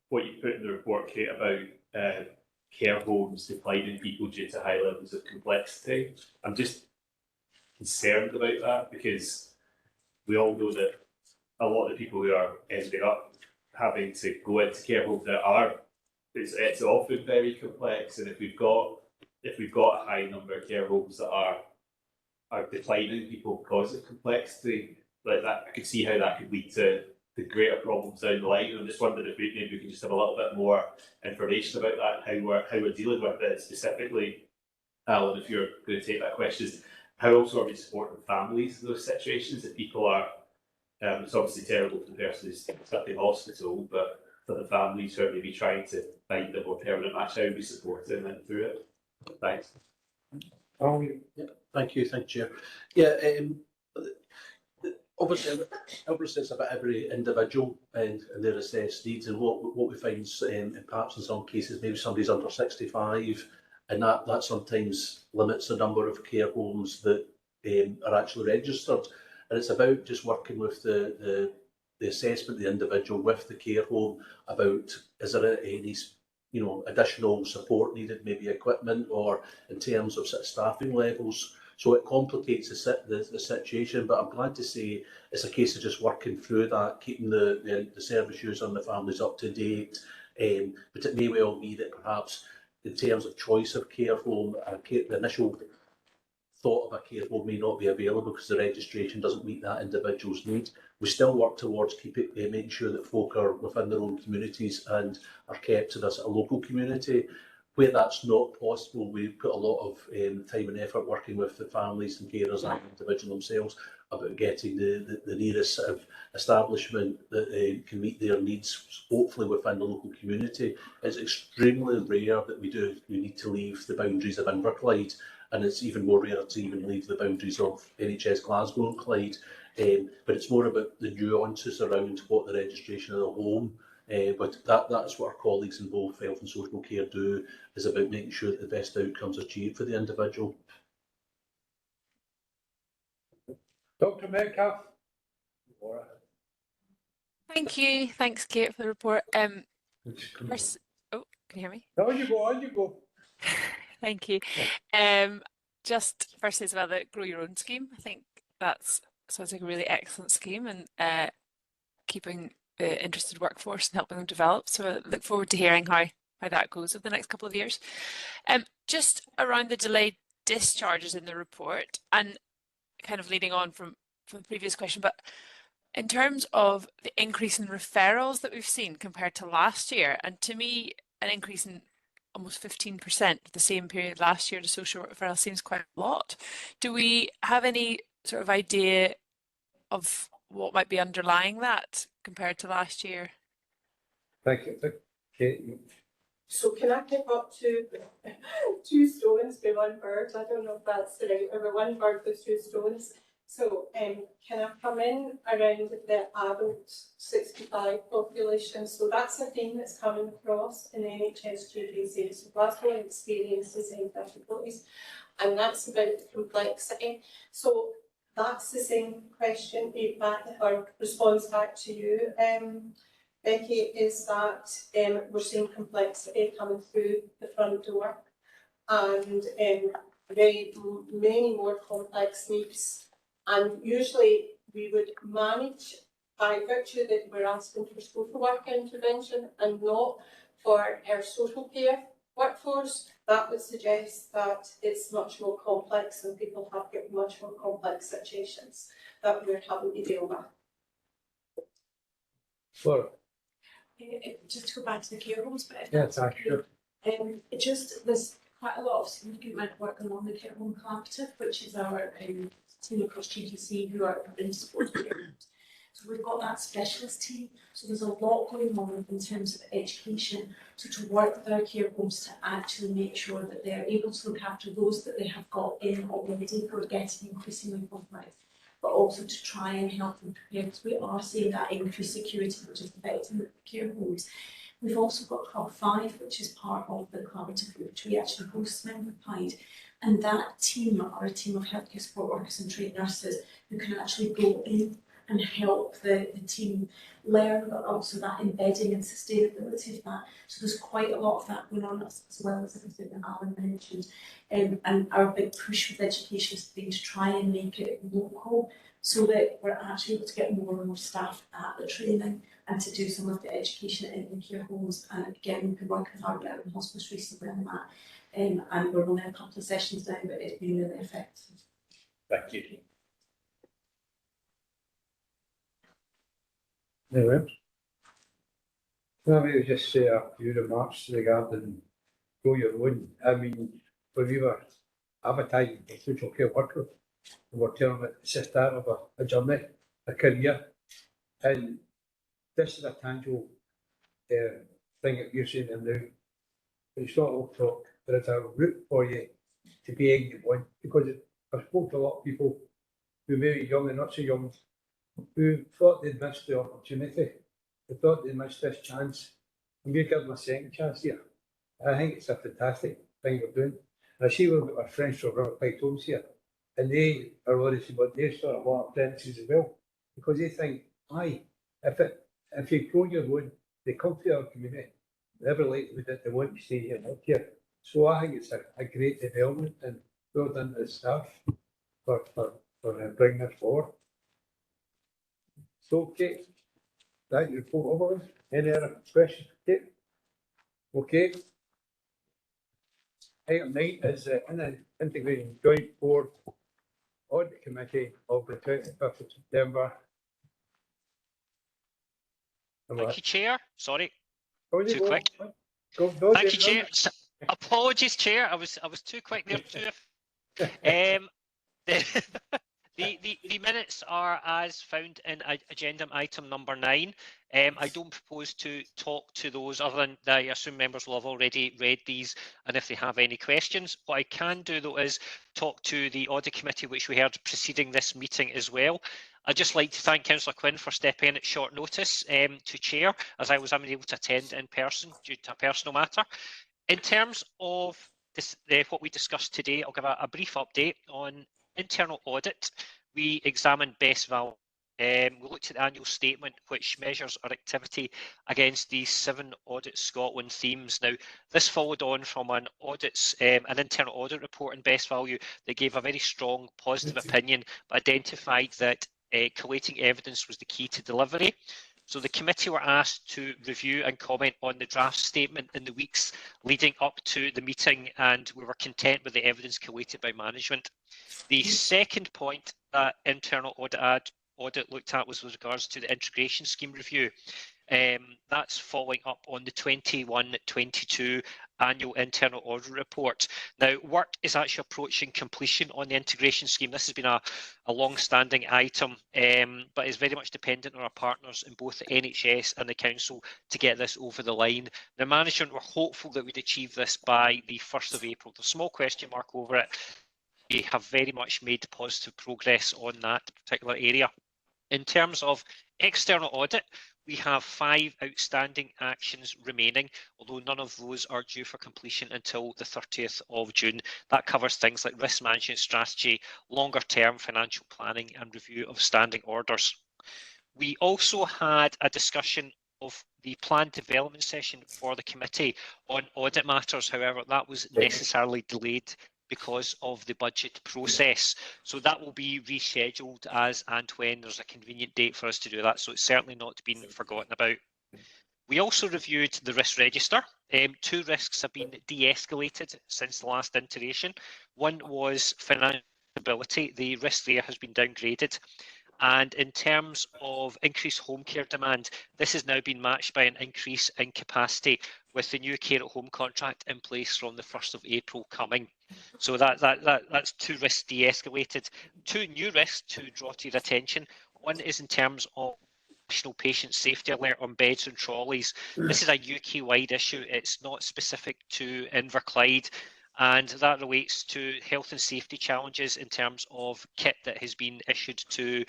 what you put in the report, Kate, about care homes declining people due to high levels of complexity. I'm just concerned about that because we all know that a lot of the people who are ending up having to go into care homes that are, it's often very complex, and if we've got a high number of care homes that are declining people because of complexity, like that, I could see how that could lead to the greater problems down the line. I'm just wondering if maybe we can just have a little bit more information about that, how we're dealing with it specifically. Alan, if you're going to take that question, how also are we supporting families in those situations if people are, it's obviously terrible for the person who's stuck in hospital, but for the families who are maybe trying to find a more permanent match, how are we supporting them through it? Thanks. Yeah, thank you, Chair. Yeah, obviously it's about every individual and their assessed needs, and what we find perhaps in some cases maybe somebody's under 65, and that sometimes limits the number of care homes that are actually registered. And it's about just working with the assessment of the individual with the care home about, is there any additional support needed, maybe equipment, or in terms of staffing levels. So it complicates the situation, but I'm glad to say it's a case of just working through that, keeping the service user and the families up to date. But it may well be that perhaps in terms of choice of care home, the initial thought of a care home may not be available because the registration doesn't meet that individual's need. We still work towards making sure that folk are within their own communities and are kept in a local community. Where that's not possible, we put a lot of time and effort working with the families and carers and the individual themselves about getting the nearest sort of establishment that can meet their needs, hopefully within the local community. It's extremely rare that we need to leave the boundaries of Inverclyde, and it's even more rare to even leave the boundaries of NHS Glasgow and Clyde. But it's more about the nuances around what the registration of the home. But that's what our colleagues in both health and social care do, is about making sure that the best outcomes are achieved for the individual. Dr. Metcalf. Thank you. Thanks, Kate, for the report. First, oh, can you hear me? No, you go on, you go. Thank you. Just firstly as well, the Grow Your Own scheme. I think that sounds like a really excellent scheme, and keeping the interested workforce and helping them develop. So I look forward to hearing how that goes over the next couple of years. Just around the delayed discharges in the report, and kind of leading on from the previous question, but in terms of the increase in referrals that we've seen compared to last year, and to me, an increase in almost 15% the same period last year to social work referrals seems quite a lot. Do we have any sort of idea of what might be underlying that compared to last year? Thank you. Kate. So can I pick up two stones with one bird? I don't know if that's the right, or one bird with two stones. So can I come in around the adult 65 population? So that's a theme that's coming across in the NHS GP. So Glasgow experiences and difficulties, and that's about the complexity. So that's the same question back, or response back to you, Becky, is that we're seeing complexity coming through the front door, and very many more complex needs. And usually we would manage by virtue that we're asking for social work intervention and not for our social care workforce. That would suggest that it's much more complex and people have got much more complex situations that we're having to deal with. Sure. Just to go back to the care homes, but if Yes, that's sure. just there's quite a lot of significant amount of work going on in the Care Home Collaborative, which is our team across GTC who are in support of care homes. So we've got that specialist team. So there's a lot going on in terms of education. So to work with our care homes to actually make sure that they're able to look after those that they have got in already who are getting increasingly complex, but also to try and help them prepare, because we are seeing that increased security which is affecting the care homes. We've also got Club 5, which is part of the collaborative group, which we actually host Inverclyde. And that team are a team of healthcare support workers and trained nurses who can actually go in and help the team learn, but also that embedding and sustainability of that. So there's quite a lot of that going on, as well as everything that Alan mentioned. And our big push with education has been to try and make it local, so that we're actually able to get more and more staff at the training and to do some of the education in the care homes. And again, we've been working with our in hospice recently on that. And we're running a couple of sessions now, but it's been really effective. Thank you. Anyway, can I maybe just say a few remarks regarding Go Your Own? I mean, when we were advertising for social care workers, we were telling them it's the start of a journey, a career, and this is a tangible thing that you're saying now. It's not all talk, but it's a route for you to be in one, because I've spoken to a lot of people who may be young and not so young, who thought they'd missed the opportunity, they thought they'd missed this chance, and we're giving them a second chance here. I think it's a fantastic thing we're doing. And I see we've got our friends from Inverclyde homes here, and they are already saying, but they start a lot of apprentices as well, because they think, aye, if you grow your own, they come to our community, never likely that they want to stay here and work here. So I think it's a great development, and well done to the staff for bringing this forward. So, Kate, that your report over. Any other questions, Kate? Okay. Item 9 is the Integration Joint Board Audit Committee of the 25th of September. Thank you, Chair. Sorry, too Go. quick. Thank you, Chair. Apologies, Chair. I was too quick there too. The minutes are as found in agenda item number 9. I don't propose to talk to those, other than I assume members will have already read these, and if they have any questions. What I can do though is talk to the audit committee, which we heard preceding this meeting as well. I'd just like to thank Councillor Quinn for stepping in at short notice to chair, as I was unable to attend in person due to a personal matter. In terms of this, what we discussed today, I'll give a brief update on internal audit. We examined best value. We looked at the annual statement, which measures our activity against these 7 Audit Scotland themes. Now, this followed on from an internal audit report in best value that gave a very strong positive opinion, but identified that collating evidence was the key to delivery. So the committee were asked to review and comment on the draft statement in the weeks leading up to the meeting, and we were content with the evidence collated by management. The second point that internal audit looked at was with regards to the integration scheme review. That's following up on the 21-22 annual internal audit report. Now, work is actually approaching completion on the integration scheme. This has been a long-standing item, but is very much dependent on our partners in both the NHS and the Council to get this over the line. The management were hopeful that we'd achieve this by the 1st of April. There's a small question mark over it. We have very much made positive progress on that particular area. In terms of external audit, we have 5 outstanding actions remaining, although none of those are due for completion until the 30th of June. That covers things like risk management strategy, longer term financial planning and review of standing orders. We also had a discussion of the planned development session for the committee on audit matters. However, that was necessarily delayed because of the budget process. So that will be rescheduled as and when there's a convenient date for us to do that. So it's certainly not been forgotten about. We also reviewed the risk register. 2 risks have been de-escalated since the last iteration. One was financial stability. The risk there has been downgraded. And in terms of increased home care demand, this has now been matched by an increase in capacity with the new care at home contract in place from the 1st of April coming. So that's 2 risks de-escalated. 2 new risks to draw to your attention. One is in terms of National Patient Safety Alert on beds and trolleys. This is a UK-wide issue. It's not specific to Inverclyde, and that relates to health and safety challenges in terms of kit that has been issued to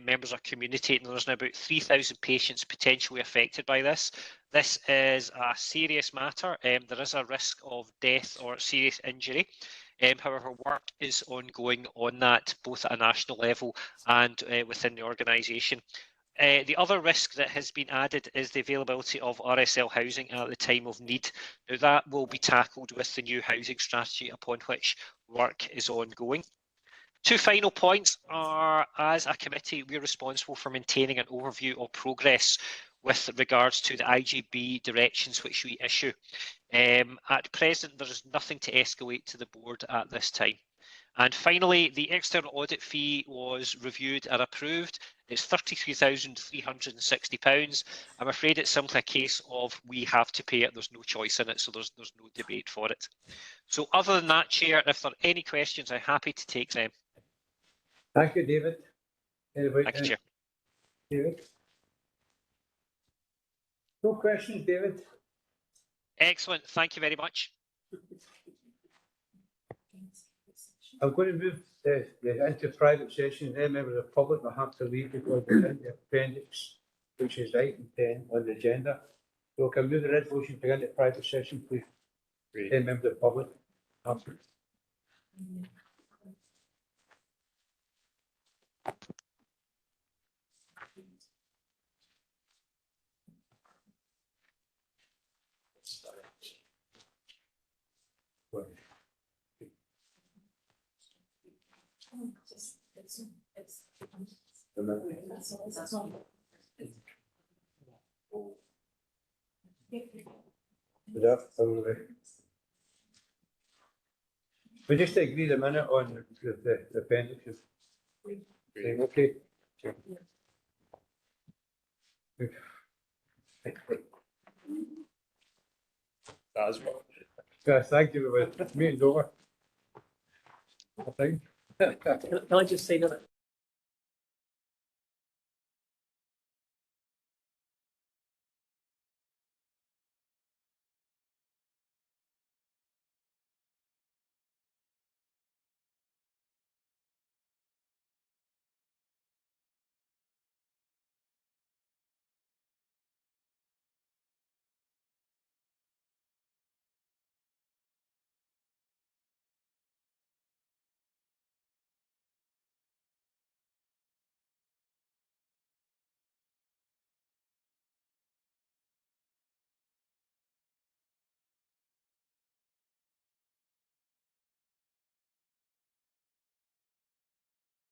members of the community. And there's now about 3,000 patients potentially affected by this. This is a serious matter. There is a risk of death or serious injury. However, work is ongoing on that, both at a national level and within the organisation. The other risk that has been added is the availability of RSL housing at the time of need. Now, that will be tackled with the new housing strategy upon which work is ongoing. 2 final points are, as a committee, we're responsible for maintaining an overview of progress with regards to the IGB directions which we issue. At present, there is nothing to escalate to the board at this time. And finally, the external audit fee was reviewed and approved. It's £33,360. I'm afraid it's simply a case of we have to pay it. There's no choice in it, so there's no debate for it. So other than that, Chair, if there are any questions, I'm happy to take them. Thank you, David. Anybody? Thank you, Chair. David? No questions, David? Excellent. Thank you very much. I'm going to move into private session. Any member of the public will have to leave because they're in the appendix, which is item 10 on the agenda. So can I move the resolution to go into private session, please? Any member of the public? We just agreed a minute on the appendices. Okay. That's what. Yeah, thank you. Meeting's over. I think. Can I just say that